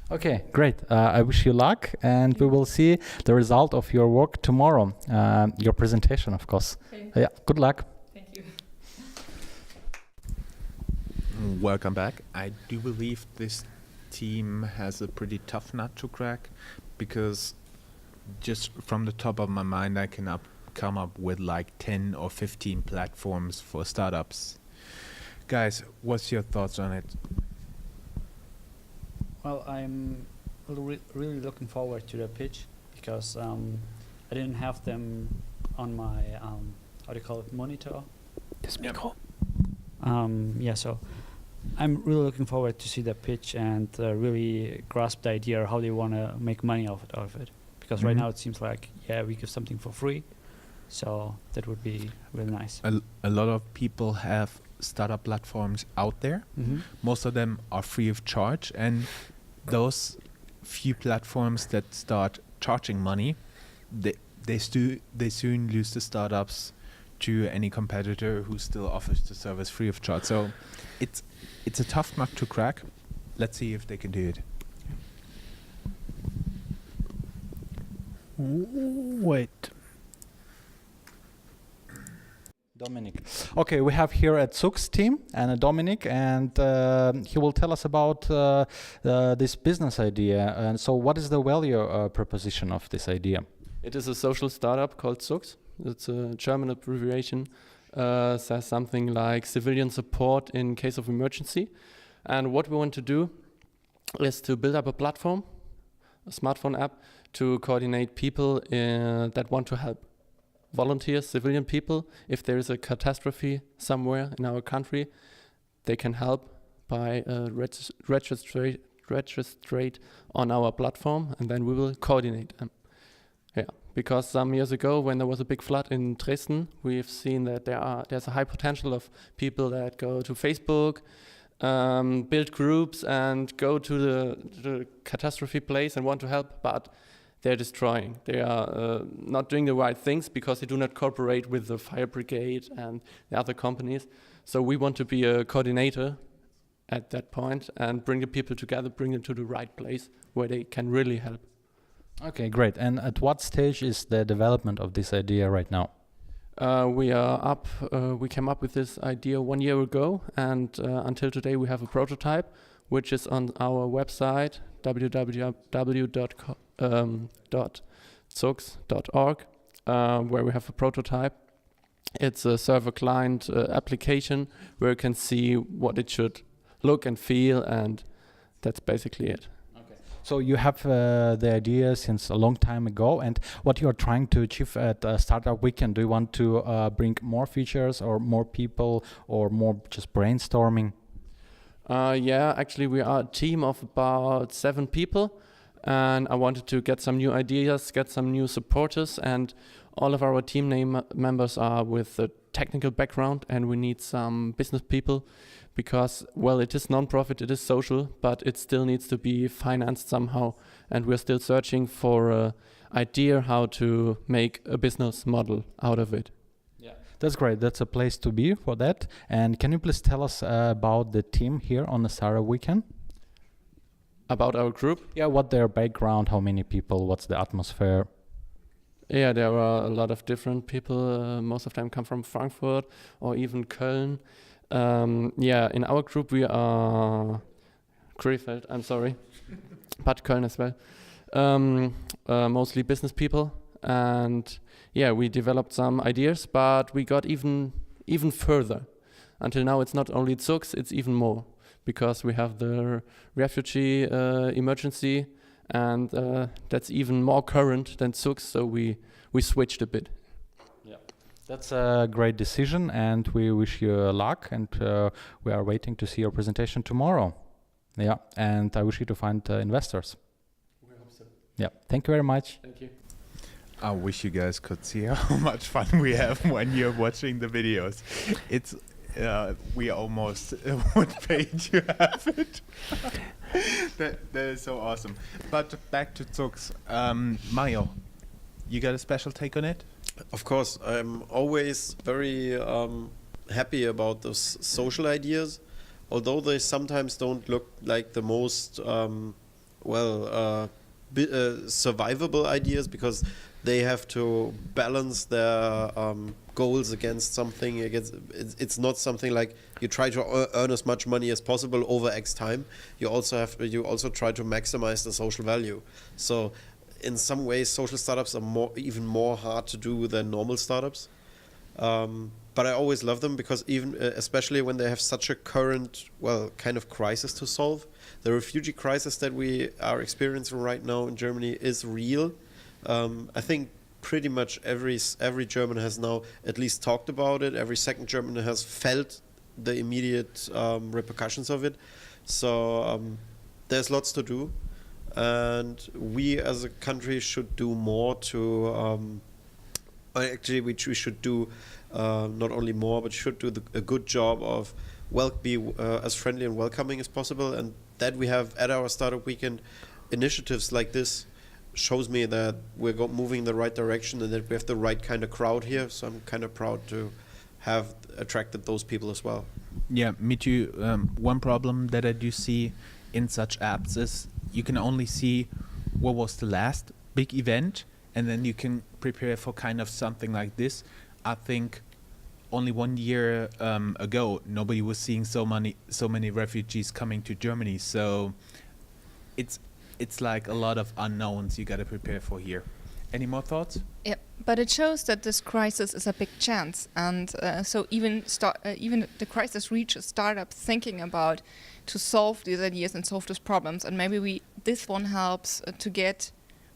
Speaker 6: Okay, great. I wish you luck, and we will see the result of your work tomorrow. Your presentation, of course. Okay. Yeah, good luck.
Speaker 7: Thank you.
Speaker 1: Welcome back. I do believe this team has a pretty tough nut to crack, because just from the top of my mind, I can come up with like 10 or 15 platforms for startups. Guys, what's your thoughts on it?
Speaker 3: Well, I'm really looking forward to the pitch, because I didn't have them on my how do you call it, monitor.
Speaker 8: This micro.
Speaker 3: So I'm really looking forward to see the pitch and really grasp the idea how they want to make money out of it. Because right now it seems like we give something for free, so that would be really nice.
Speaker 1: A lot of people have startup platforms out there. Most of them are free of charge, and those few platforms that start charging money, they soon lose the startups to any competitor who still offers the service free of charge. So it's a tough nut to crack. Let's see if they can do it.
Speaker 8: Wait.
Speaker 6: Dominic. Okay, we have here at Zug's team and Dominic, and he will tell us about this business idea. And so what is the value proposition of this idea?
Speaker 9: It is a social startup called Zug's. It's a German abbreviation. Says something like civilian support in case of emergency. And what we want to do is to build up a platform, a smartphone app, to coordinate people that want to help. Volunteers, civilian people, if there is a catastrophe somewhere in our country, they can help by registrate on our platform, and then we will coordinate them. Yeah, because some years ago, when there was a big flood in Dresden, we've seen that there's a high potential of people that go to Facebook, build groups, and go to the catastrophe place and want to help, but they're destroying. They are not doing the right things because they do not cooperate with the fire brigade and the other companies. So we want to be a coordinator at that point and bring the people together, bring them to the right place where they can really help.
Speaker 6: Okay, great. And at what stage is the development of this idea right now?
Speaker 9: We came up with this idea 1 year ago, and until today we have a prototype, which is on our website, www.zugs.org, where we have a prototype. It's a server-client application where you can see what it should look and feel, and that's basically it.
Speaker 6: Okay. So you have the idea since a long time ago, and what you are trying to achieve at Startup Weekend? Do you want to bring more features or more people or more just brainstorming?
Speaker 9: Actually we are a team of about 7 people, and I wanted to get some new ideas, get some new supporters, and all of our team members are with a technical background, and we need some business people because, well, it is non-profit, it is social, but it still needs to be financed somehow, and we're still searching for an idea how to make a business model out of it.
Speaker 6: Yeah. That's great. That's a place to be for that. And can you please tell us about the team here on the Startup Weekend?
Speaker 9: About our group?
Speaker 6: Yeah, what their background, how many people, what's the atmosphere?
Speaker 9: Yeah, there are a lot of different people. Most of them come from Frankfurt or even Köln. In our group we are Krefeld, I'm sorry, but Köln as well. Mostly business people, and we developed some ideas, but we got even further. Until now, it's not only Zux, it's even more, because we have the refugee emergency, and that's even more current than Zux, so we switched a bit.
Speaker 6: Yeah, that's a great decision, and we wish you luck, and we are waiting to see your presentation tomorrow. Yeah, and I wish you to find investors.
Speaker 9: We hope so.
Speaker 6: Yeah, thank you very much.
Speaker 9: Thank you.
Speaker 1: I wish you guys could see how much fun we have when you're watching the videos. It's we almost would pay to have it. that is so awesome. But back to Zux. Mario, you got a special take on it?
Speaker 2: Of course, I'm always very happy about those social ideas, although they sometimes don't look like the most survivable ideas, because they have to balance their goals against something. It's not something like you try to earn as much money as possible over X time. You also try to maximize the social value. So in some ways, social startups are even more hard to do than normal startups. But I always love them because especially when they have such a current, kind of crisis to solve. The refugee crisis that we are experiencing right now in Germany is real. I think pretty much every German has now at least talked about it. Every second German has felt the immediate repercussions of it. So there's lots to do. And we as a country should do more to... we should do not only more, but should do a good job of be as friendly and welcoming as possible. And that we have at our Startup Weekend initiatives like this shows me that we're moving in the right direction and that we have the right kind of crowd here. So I'm kind of proud to have attracted those people as well.
Speaker 1: Yeah, me too. One problem that I do see in such apps is you can only see what was the last big event, and then you can prepare for kind of something like this. I think only 1 year ago, nobody was seeing so many refugees coming to Germany. So it's like a lot of unknowns you got to prepare for here. Any more thoughts?
Speaker 4: Yeah, but it shows that this crisis is a big chance, and so even the crisis reaches startups thinking about to solve these ideas and solve these problems, and maybe this one helps to get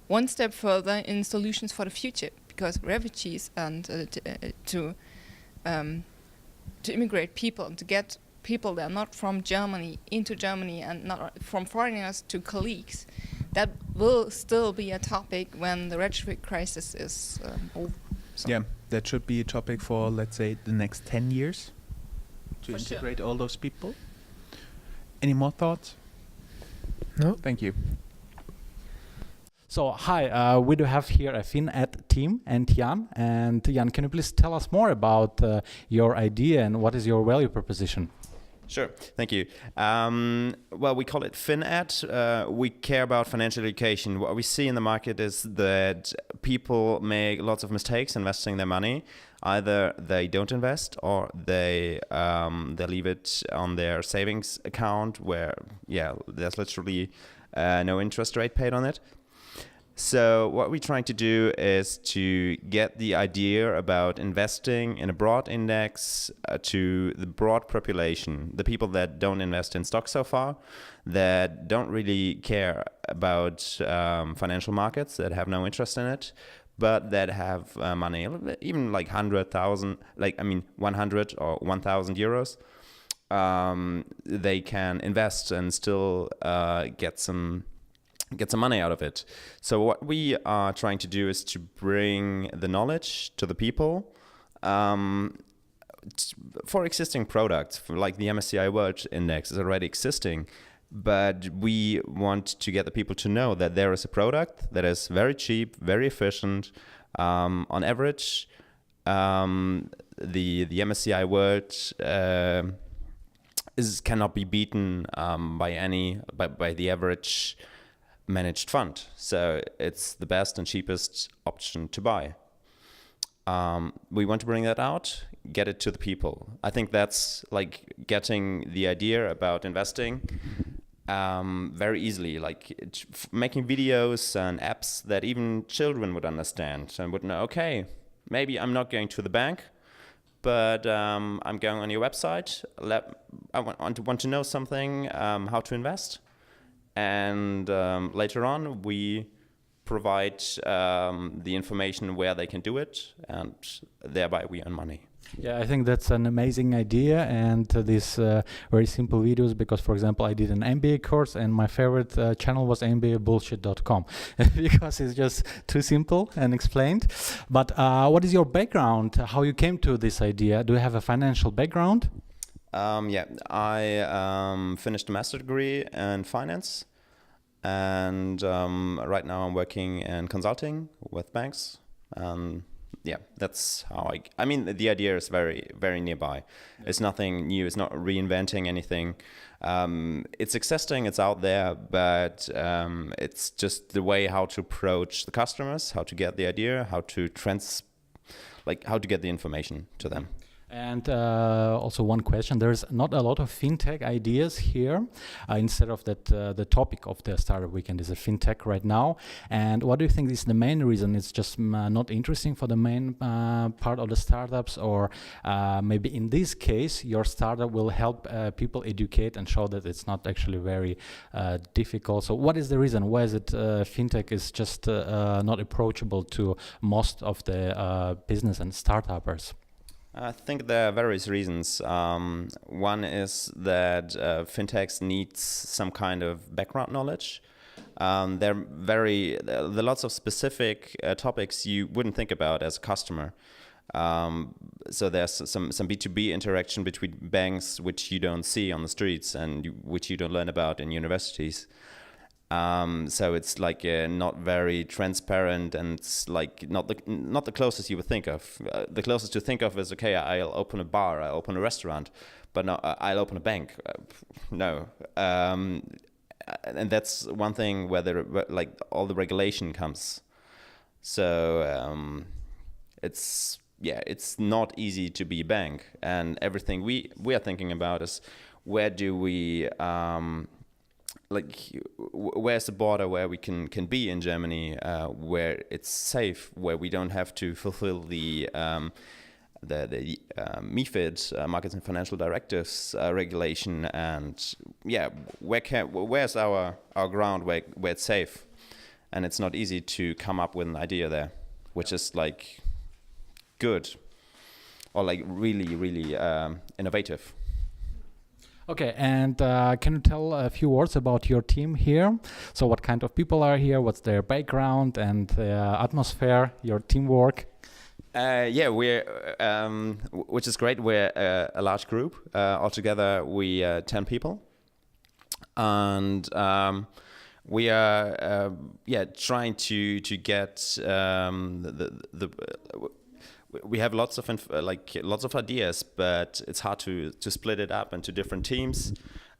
Speaker 4: one step further in solutions for the future, because refugees and to immigrate people and to get people that are not from Germany into Germany and not from foreigners to colleagues, that will still be a topic when the refugee crisis is over. So.
Speaker 1: Yeah, that should be a topic for, let's say, the next 10 years to
Speaker 4: For
Speaker 1: integrate all those people. Any more thoughts?
Speaker 8: No.
Speaker 1: Thank you.
Speaker 6: So, hi, we do have here a FinTech team and Jan. And Jan, can you please tell us more about your idea and what is your value proposition?
Speaker 10: Sure, thank you. Well, we call it FinEd. We care about financial education. What we see in the market is that people make lots of mistakes investing their money. Either they don't invest or they leave it on their savings account where, there's literally no interest rate paid on it. So what we're trying to do is to get the idea about investing in a broad index to the broad population, the people that don't invest in stocks so far, that don't really care about financial markets, that have no interest in it, but that have money, even like 100,000, 100 or 1,000 euros. They can invest and still get some money out of it. So what we are trying to do is to bring the knowledge to the people for existing products, like the MSCI World Index is already existing, but we want to get the people to know that there is a product that is very cheap, very efficient, on average. the MSCI world cannot be beaten by the average managed fund. So it's the best and cheapest option to buy. We want to bring that out, get it to the people. I think that's like getting the idea about investing very easily, like making videos and apps that even children would understand and would know, okay, maybe I'm not going to the bank, but I'm going on your website. I want to know something, how to invest. And later on, we provide the information where they can do it, and thereby we earn money.
Speaker 6: Yeah, I think that's an amazing idea, and these very simple videos, because for example I did an MBA course and my favorite channel was mbabullshit.com because it's just too simple and explained. But what is your background, how you came to this idea? Do you have a financial background?
Speaker 10: Yeah, I finished a master's degree in finance, and right now I'm working in consulting with banks. Yeah, that's how I mean, the idea is very, very nearby. It's nothing new. It's not reinventing anything. It's existing. It's out there, but it's just the way how to approach the customers, how to get the idea, how to get the information to them.
Speaker 6: And also one question, there's not a lot of fintech ideas here. Instead of that, the topic of the Startup Weekend is a fintech right now. And what do you think is the main reason? It's just not interesting for the main part of the startups, or maybe in this case, your startup will help people educate and show that it's not actually very difficult. So what is the reason? Why is it fintech is just not approachable to most of the business and startuppers?
Speaker 10: I think there are various reasons. One is that fintechs needs some kind of background knowledge. There are lots of specific topics you wouldn't think about as a customer. So there's some B2B interaction between banks which you don't see on the streets and which you don't learn about in universities. So it's like not very transparent, and it's like not the closest you would think of. The closest to think of is, okay, I'll open a bar, I'll open a restaurant, but no, I'll open a bank. No, and that's one thing where all the regulation comes. So it's not easy to be a bank, and everything we are thinking about is where do we where's the border where we can be in Germany, where it's safe, where we don't have to fulfill the MiFID, Markets and Financial Directives regulation, and where's our ground where it's safe, and it's not easy to come up with an idea there, which is like good or like really innovative.
Speaker 6: Okay, and can you tell a few words about your team here? So what kind of people are here? What's their background and atmosphere, your teamwork?
Speaker 10: Yeah, we're, which is great. We're a large group. Altogether, we 10 people. And we are trying to get we have lots of ideas, but it's hard to split it up into different teams.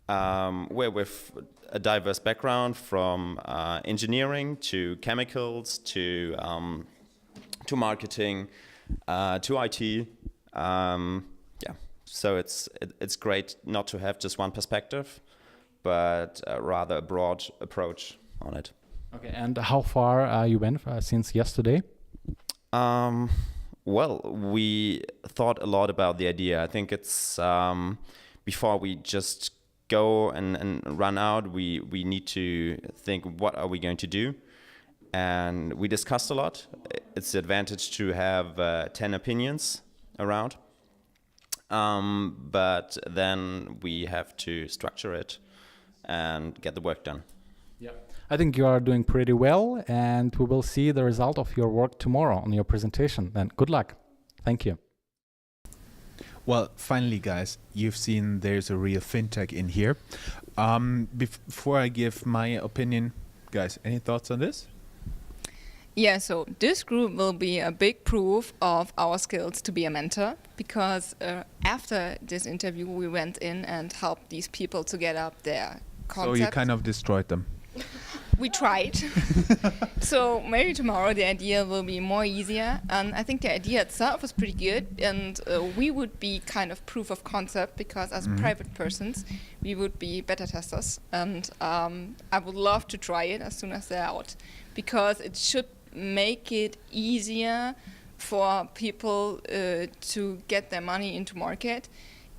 Speaker 10: We're with a diverse background, from engineering to chemicals to marketing to IT. So it's great not to have just one perspective, but rather a broad approach on it.
Speaker 6: Okay, and how far you went since yesterday?
Speaker 10: Well, we thought a lot about the idea. I think it's before we just go and run out, we need to think, what are we going to do? And we discussed a lot. It's the advantage to have 10 opinions around. But then we have to structure it and get the work done.
Speaker 6: Yeah, I think you are doing pretty well, and we will see the result of your work tomorrow on your presentation. Then good luck. Thank you.
Speaker 1: Well, finally, guys, you've seen there's a real fintech in here. Before I give my opinion, guys, any thoughts on this?
Speaker 4: Yeah, so this group will be a big proof of our skills to be a mentor, because after this interview we went in and helped these people to get up their concept.
Speaker 1: So you kind of destroyed them.
Speaker 4: We tried. So maybe tomorrow the idea will be more easier, and I think the idea itself is pretty good, and we would be kind of proof of concept, because as private persons we would be beta testers, and I would love to try it as soon as they're out, because it should make it easier for people to get their money into market,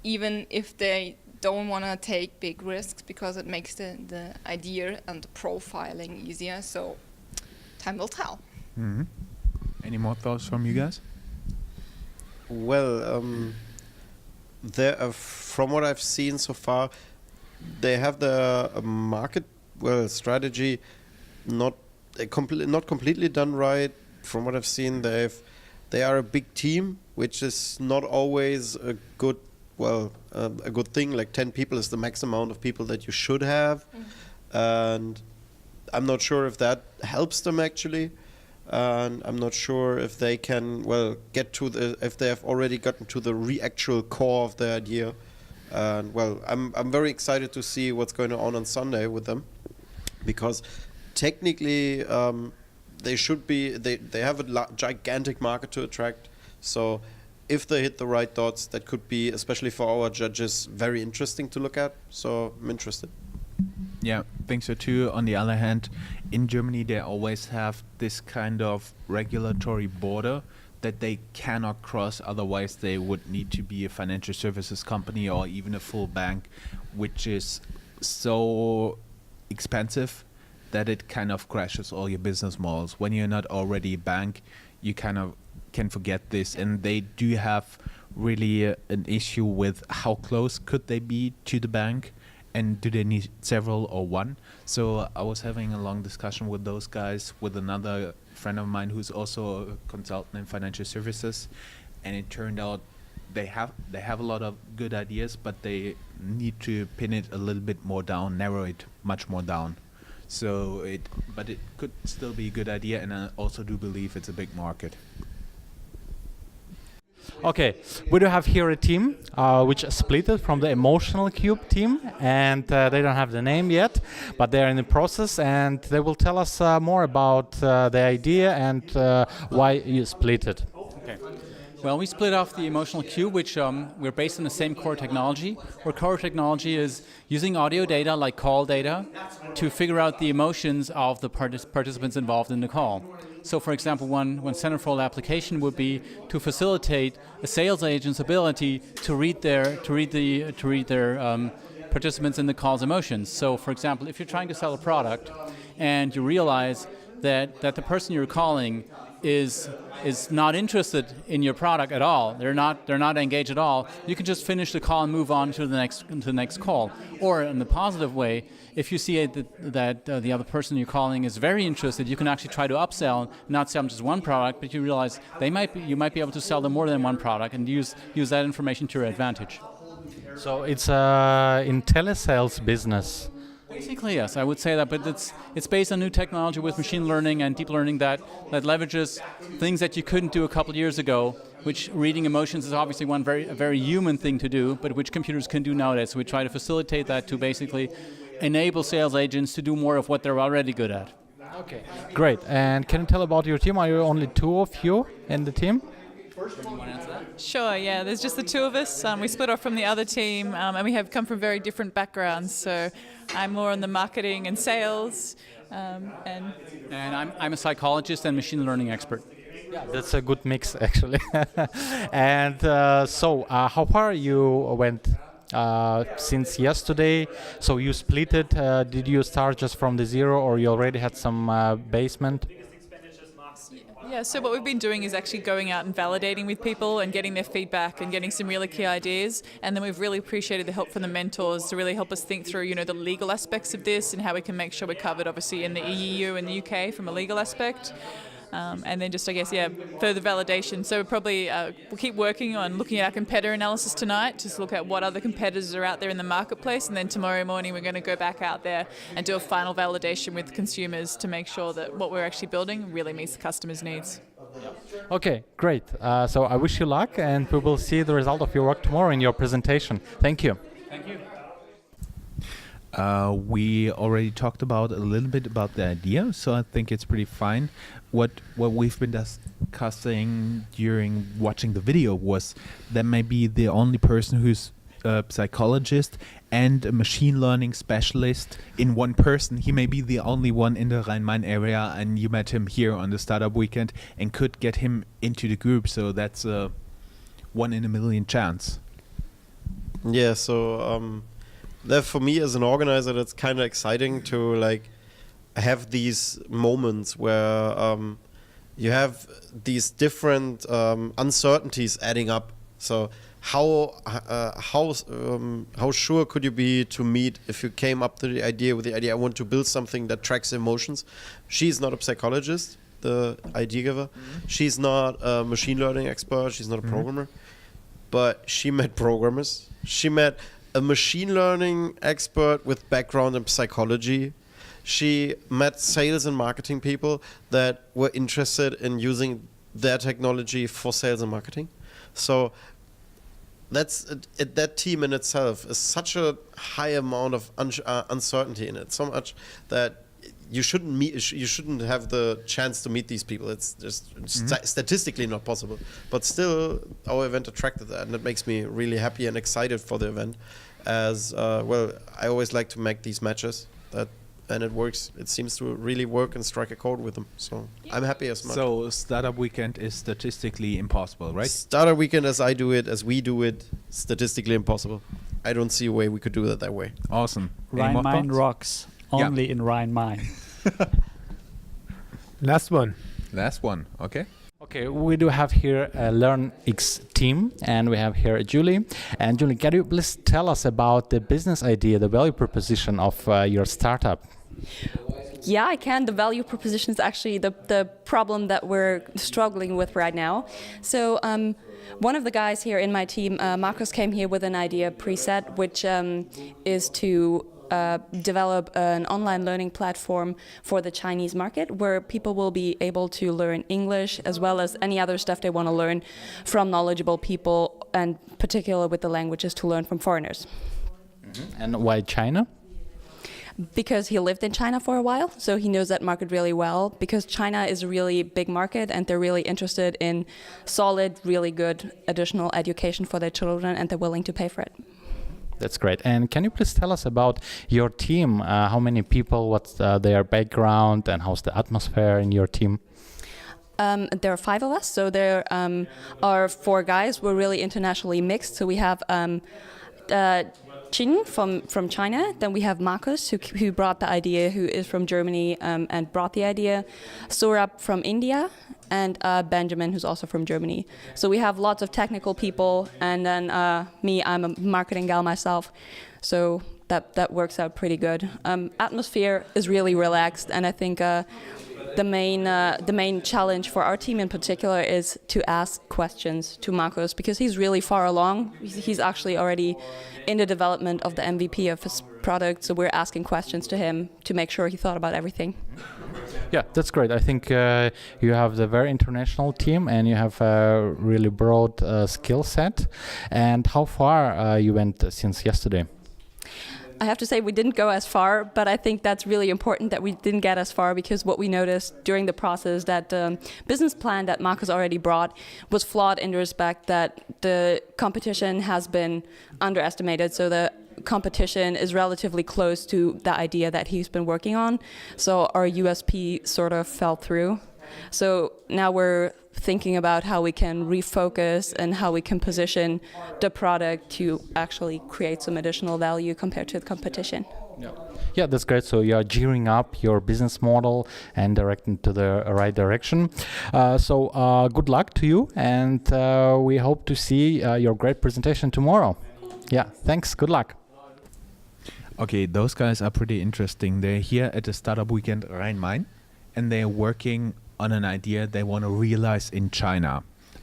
Speaker 4: even if they don't want to take big risks, because it makes the idea and the profiling easier. So time will tell.
Speaker 1: Any more thoughts from you guys?
Speaker 2: Well, from what I've seen so far, they have the market strategy not completely done right. From what I've seen, they are a big team, which is not always a good thing. Like 10 people is the max amount of people that you should have, and I'm not sure if that helps them actually, and I'm not sure if they can get to if they have already gotten to the actual core of the idea. And I'm very excited to see what's going on Sunday with them, because technically they should be they have a gigantic market to attract. So if they hit the right dots, that could be, especially for our judges, very interesting to look at. So I'm interested.
Speaker 1: Yeah, I think so too. On the other hand, in Germany they always have this kind of regulatory border that they cannot cross, otherwise they would need to be a financial services company or even a full bank, which is so expensive that it kind of crashes all your business models. When you're not already a bank, you kind of can forget this, and they do have really an issue with how close could they be to the bank, and do they need several or one. So I was having a long discussion with those guys with another friend of mine who's also a consultant in financial services, and it turned out they have a lot of good ideas, but they need to pin it a little bit more down, narrow it much more down. So but it could still be a good idea, and I also do believe it's a big market.
Speaker 6: Okay, we do have here a team which is split from the Emotional Cube team, and they don't have the name yet, but they're in the process, and they will tell us more about the idea and why you split it.
Speaker 11: Okay. Well, we split off the Emotional Cube, which we're based on the same core technology. Our core technology is using audio data, like call data, to figure out the emotions of the participants involved in the call. So, for example, one centerfold application would be to facilitate a sales agent's ability to read their participants in the call's emotions. So, for example, if you're trying to sell a product and you realize that the person you're calling is not interested in your product at all, they're not engaged at all, you can just finish the call and move on to the next call. Or in the positive way, if you see that the other person you're calling is very interested, you can actually try to upsell, not sell them just one product, but you realize you might be able to sell them more than one product, and use that information to your advantage.
Speaker 6: So it's in telesales business.
Speaker 11: Basically, yes, I would say that, but it's based on new technology with machine learning and deep learning that leverages things that you couldn't do a couple years ago, which reading emotions is obviously a very human thing to do, but which computers can do nowadays. So we try to facilitate that to basically enable sales agents to do more of what they're already good at.
Speaker 6: Okay, great. And can you tell about your team? Are you only two of you in the team?
Speaker 12: Sure, yeah, there's just the two of us. We split off from the other team, and we have come from very different backgrounds. So I'm more on the marketing and sales, and
Speaker 11: I'm a psychologist and machine learning expert.
Speaker 6: Yeah, that's a good mix, actually. And so how far you went since yesterday? So you split it. Did you start just from the zero, or you already had some basement?
Speaker 12: Yeah, so what we've been doing is actually going out and validating with people and getting their feedback and getting some really key ideas. And then we've really appreciated the help from the mentors to really help us think through, the legal aspects of this and how we can make sure we're covered, obviously, in the EU and the UK from a legal aspect. And then just, I guess, further validation. So probably we'll keep working on looking at our competitor analysis tonight, just look at what other competitors are out there in the marketplace, and then tomorrow morning we're going to go back out there and do a final validation with consumers to make sure that what we're actually building really meets the customer's needs.
Speaker 6: Okay, great. So I wish you luck, and we will see the result of your work tomorrow in your presentation. Thank you.
Speaker 12: Thank you.
Speaker 1: We already talked about a little bit about the idea, so I think it's pretty fine. What we've been discussing during watching the video was that maybe the only person who's a psychologist and a machine learning specialist in one person. He may be the only one in the Rhein-Main area, and you met him here on the Startup Weekend and could get him into the group. So that's a 1 in a million chance.
Speaker 2: Yeah, so that for me as an organizer, that's kind of exciting to like have these moments where you have these different uncertainties adding up. So how sure could you be to meet if you came up to the idea I want to build something that tracks emotions? She's not a psychologist, the idea giver. She's not a machine learning expert. She's not a programmer, but she met programmers. She met a machine learning expert with background in psychology. She met sales and marketing people that were interested in using their technology for sales and marketing. So that's that team in itself is such a high amount of uncertainty in it, so much that you shouldn't have the chance to meet these people. It's just statistically not possible. But still, our event attracted that, and it makes me really happy and excited for the event. As well, I always like to make these matches and it works. It seems to really work and strike a chord with them. So I'm happy as much.
Speaker 1: So Startup Weekend is statistically impossible, right?
Speaker 2: Startup Weekend, as I do it, as we do it, statistically impossible. I don't see a way we could do that way.
Speaker 1: Awesome.
Speaker 3: Rhein-Main rocks. Only in Rhein-Main.
Speaker 8: Last one.
Speaker 1: Okay.
Speaker 6: Okay, we do have here a LearnX team, and we have here Julie. And Julie, can you please tell us about the business idea, the value proposition of your startup?
Speaker 13: Yeah, I can. The value proposition is actually the problem that we're struggling with right now. So one of the guys here in my team, Marcus, came here with an idea preset, which is to develop an online learning platform for the Chinese market where people will be able to learn English as well as any other stuff they want to learn from knowledgeable people, and particularly with the languages to learn from foreigners.
Speaker 6: And why China?
Speaker 13: Because he lived in China for a while, so he knows that market really well, because China is a really big market and they're really interested in solid, really good additional education for their children, and they're willing to pay for it.
Speaker 6: That's great. And can you please tell us about your team? How many people, what's their background, and how's the atmosphere in your team?
Speaker 13: There are 5 of us, so there are 4 guys. We're really internationally mixed. So we have Qin from China, then we have Marcus who brought the idea, who is from Germany and brought the idea, Saurabh from India, and Benjamin, who's also from Germany. So we have lots of technical people, and then me, I'm a marketing gal myself, so that works out pretty good. Atmosphere is really relaxed, and I think the main challenge for our team in particular is to ask questions to Marcus, because he's really far along. He's actually already in the development of the MVP of his product, so we're asking questions to him to make sure he thought about everything.
Speaker 6: Yeah, that's great. I think you have the very international team, and you have a really broad skill set. And how far you went since yesterday?
Speaker 13: I have to say we didn't go as far, but I think that's really important that we didn't get as far, because what we noticed during the process that the business plan that Marcus already brought was flawed in the respect that the competition has been underestimated. So the competition is relatively close to the idea that he's been working on. So our USP sort of fell through. So now we're thinking about how we can refocus and how we can position the product to actually create some additional value compared to the competition.
Speaker 6: Yeah, that's great. So you are gearing up your business model and directing to the right direction. So good luck to you, and we hope to see your great presentation tomorrow. Yeah, thanks. Good luck.
Speaker 1: Okay, those guys are pretty interesting. They're here at the Startup Weekend Rhein-Main, and they're working on an idea they want to realize in China.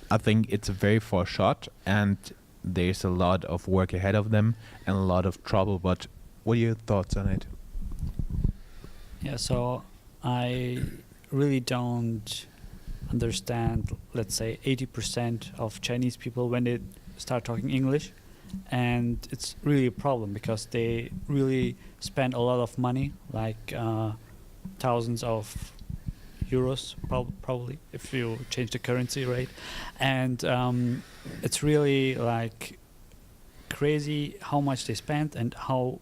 Speaker 1: I think it's a very far shot, and there's a lot of work ahead of them and a lot of trouble. But what are your thoughts on it?
Speaker 3: Yeah, so I really don't understand, let's say, 80% of Chinese people when they start talking English. And it's really a problem because they really spend a lot of money, like thousands of euros probably if you change the currency rate. And it's really like crazy how much they spend and how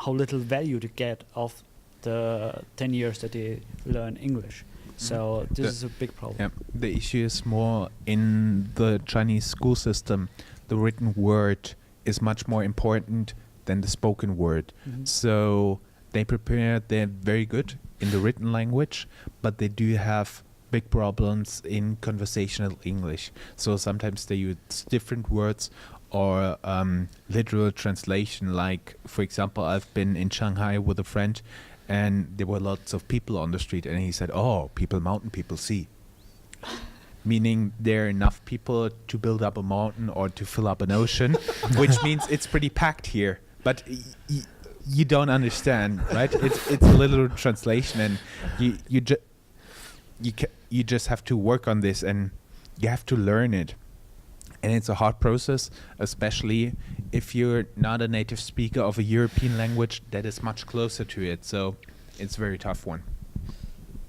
Speaker 3: little value to get of the 10 years that they learn English. So this is a big problem.
Speaker 1: Yeah, the issue is more in the Chinese school system. The written word is much more important than the spoken word. So they prepare, they're very good in the written language, but they do have big problems in conversational English. So sometimes they use different words or literal translation. Like, for example, I've been in Shanghai with a friend, and there were lots of people on the street, and he said, "Oh, people mountain, people sea." Meaning there are enough people to build up a mountain or to fill up an ocean, which means it's pretty packed here. But you don't understand, right? It's a little translation, and you just have to work on this, and you have to learn it. And it's a hard process, especially if you're not a native speaker of a European language that is much closer to it. So it's a very tough one.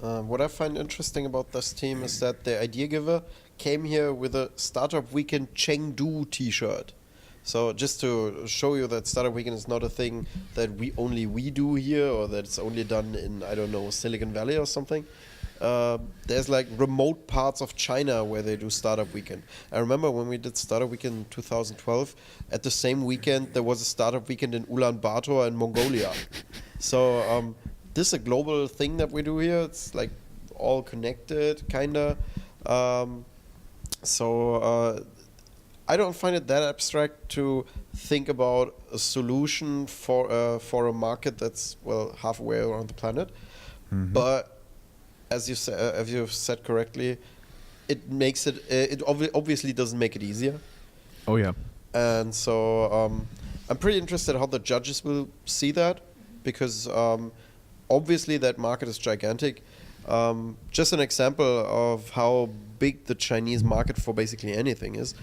Speaker 2: What I find interesting about this team is that the idea giver came here with a Startup Weekend Chengdu t-shirt. So just to show you that Startup Weekend is not a thing that we do here, or that it's only done in, I don't know, Silicon Valley or something. There's like remote parts of China where they do Startup Weekend. I remember when we did Startup Weekend in 2012, at the same weekend there was a Startup Weekend in Ulaanbaatar in Mongolia. So this is a global thing that we do here. It's like all connected, kinda. I don't find it that abstract to think about a solution for a market that's, well, halfway around the planet. But as you've said correctly, it makes it. It obviously doesn't make it easier.
Speaker 1: Oh yeah.
Speaker 2: And so I'm pretty interested how the judges will see that, because obviously that market is gigantic. Just an example of how big the Chinese market for basically anything is.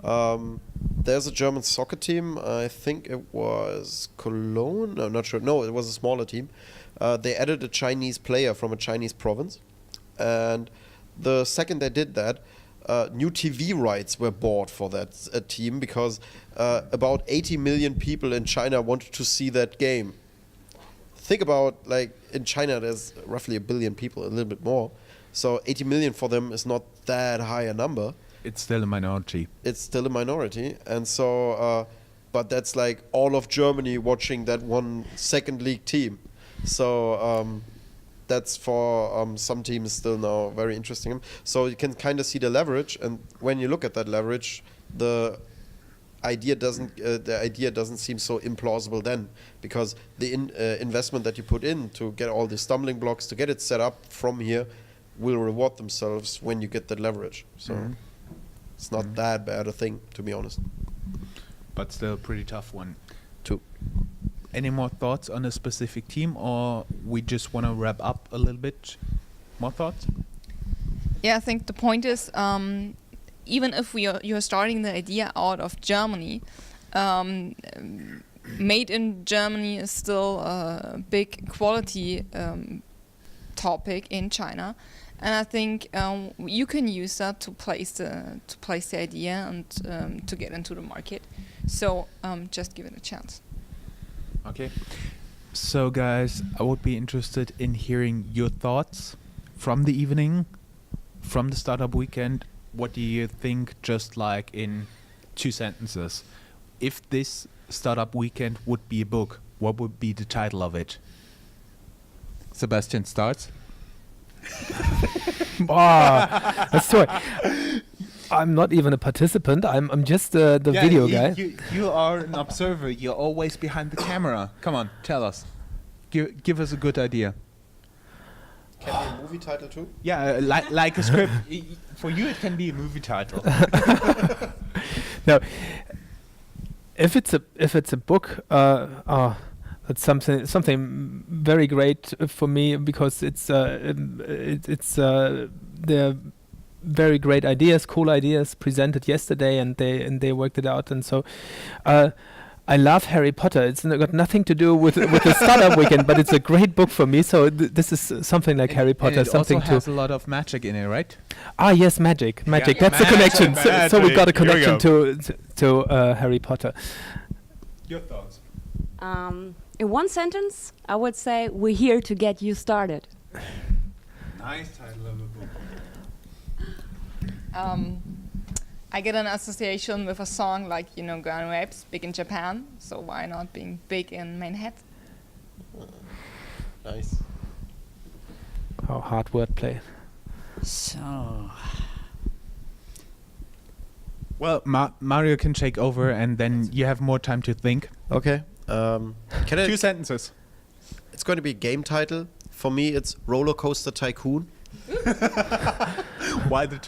Speaker 2: There's a German soccer team. I think it was Cologne. I'm not sure. No, it was a smaller team. They added a Chinese player from a Chinese province, and the second they did that, new TV rights were bought for that team, because about 80 million people in China wanted to see that game. Think about, like, in China there's roughly 1 billion people, a little bit more. So 80 million for them is not that high a number.
Speaker 1: It's still a minority.
Speaker 2: It's still a minority. And so, but that's like all of Germany watching that one second league team. So that's for some teams still now very interesting. So you can kind of see the leverage. And when you look at that leverage, the idea doesn't seem so implausible then, because the investment that you put in to get all the stumbling blocks to get it set up from here will reward themselves when you get that leverage. So it's not that bad a thing, to be honest.
Speaker 1: But still a pretty tough one.
Speaker 2: Too.
Speaker 1: Any more thoughts on a specific team, or we just want to wrap up a little bit? More thoughts?
Speaker 4: Yeah, I think the point is, even if you're starting the idea out of Germany, made in Germany is still a big quality topic in China, and I think you can use that to place the idea and to get into the market. So just give it a chance.
Speaker 1: Okay. So guys, I would be interested in hearing your thoughts from the evening, from the Startup Weekend. What do you think, just like in 2 sentences? If this Startup Weekend would be a book, what would be the title of it? Sebastian starts.
Speaker 8: That's sorry. I'm not even a participant. I'm just the video guy.
Speaker 1: You are an observer. You're always behind the camera. Come on, tell us. Give us a good idea.
Speaker 2: Can be a movie title too?
Speaker 1: Yeah, like a script. For you, it can be a movie title.
Speaker 8: No, if it's a book, that's something very great for me, because it's the very great ideas, cool ideas presented yesterday, and they worked it out, and so. I love Harry Potter. It's got nothing to do with the Startup Weekend, but it's a great book for me. So this is something like Harry Potter.
Speaker 1: And it
Speaker 8: something
Speaker 1: also has a lot of magic in it, right?
Speaker 8: Ah, yes, magic.
Speaker 1: Yeah.
Speaker 8: That's a connection. So we got a connection
Speaker 1: Here
Speaker 8: to Harry Potter.
Speaker 1: Your thoughts?
Speaker 14: In one sentence, I would say we're here to get you started.
Speaker 1: Nice title of a book.
Speaker 4: I get an association with a song like, Grand Rapes, big in Japan, so why not being big in Manhattan?
Speaker 2: Nice.
Speaker 8: Oh, hard wordplay.
Speaker 3: So,
Speaker 1: well, Mario can take over, and then you have more time to think.
Speaker 2: Okay. Can I
Speaker 1: 2 sentences.
Speaker 2: It's going to be a game title. For me, it's Roller Coaster Tycoon.
Speaker 1: Why the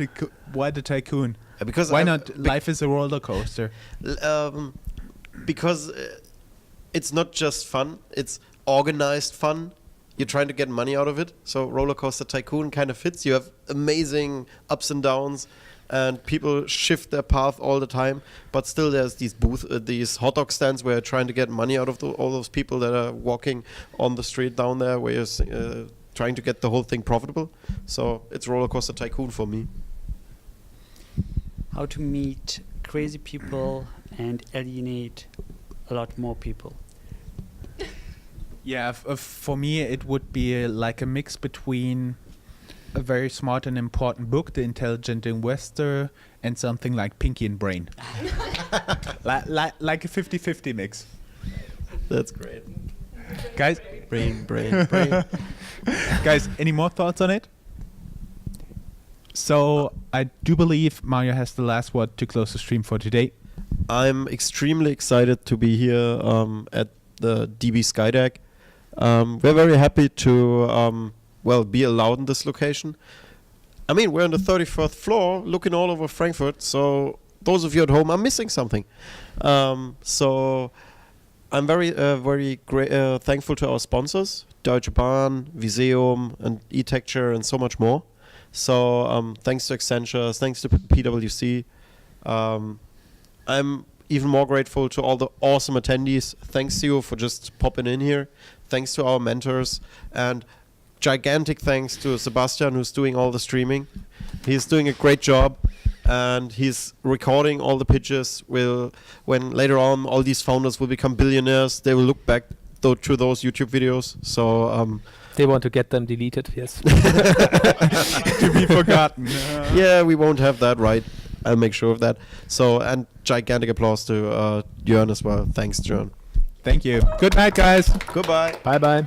Speaker 1: tycoon?
Speaker 2: Because
Speaker 1: why not? Life is a roller coaster.
Speaker 2: Because it's not just fun; it's organized fun. You're trying to get money out of it. So Roller Coaster Tycoon kind of fits. You have amazing ups and downs, and people shift their path all the time. But still, there's these hot dog stands where you're trying to get money out of all those people that are walking on the street down there, where you're trying to get the whole thing profitable. So it's Roller Coaster Tycoon for me.
Speaker 3: how to meet crazy people and alienate a lot more people.
Speaker 1: Yeah, for me it would be like a mix between a very smart and important book, The Intelligent Investor, and something like Pinky and Brain. like a 50-50 mix.
Speaker 2: That's great.
Speaker 1: Guys,
Speaker 2: brain.
Speaker 1: Guys, any more thoughts on it? So I do believe Mario has the last word to close the stream for today.
Speaker 2: I'm extremely excited to be here at the DB Skydeck. We're very happy to be allowed in this location. I mean, we're on the 34th floor looking all over Frankfurt, so those of you at home are missing something. So I'm very thankful to our sponsors, Deutsche Bahn, Viseum, and eTecture, and so much more. So thanks to Accenture, thanks to PwC. I'm even more grateful to all the awesome attendees. Thanks to you for just popping in here. Thanks to our mentors, and gigantic thanks to Sebastian, who's doing all the streaming. He's doing a great job, and he's recording all the pitches. When later on all these founders will become billionaires, they will look back to those YouTube videos. So
Speaker 8: they want to get them deleted, yes.
Speaker 1: To be forgotten.
Speaker 2: Yeah, we won't have that, right? I'll make sure of that. So, and gigantic applause to Jörn as well. Thanks, Jörn.
Speaker 1: Thank you. Good night, guys.
Speaker 2: Goodbye.
Speaker 8: Bye-bye.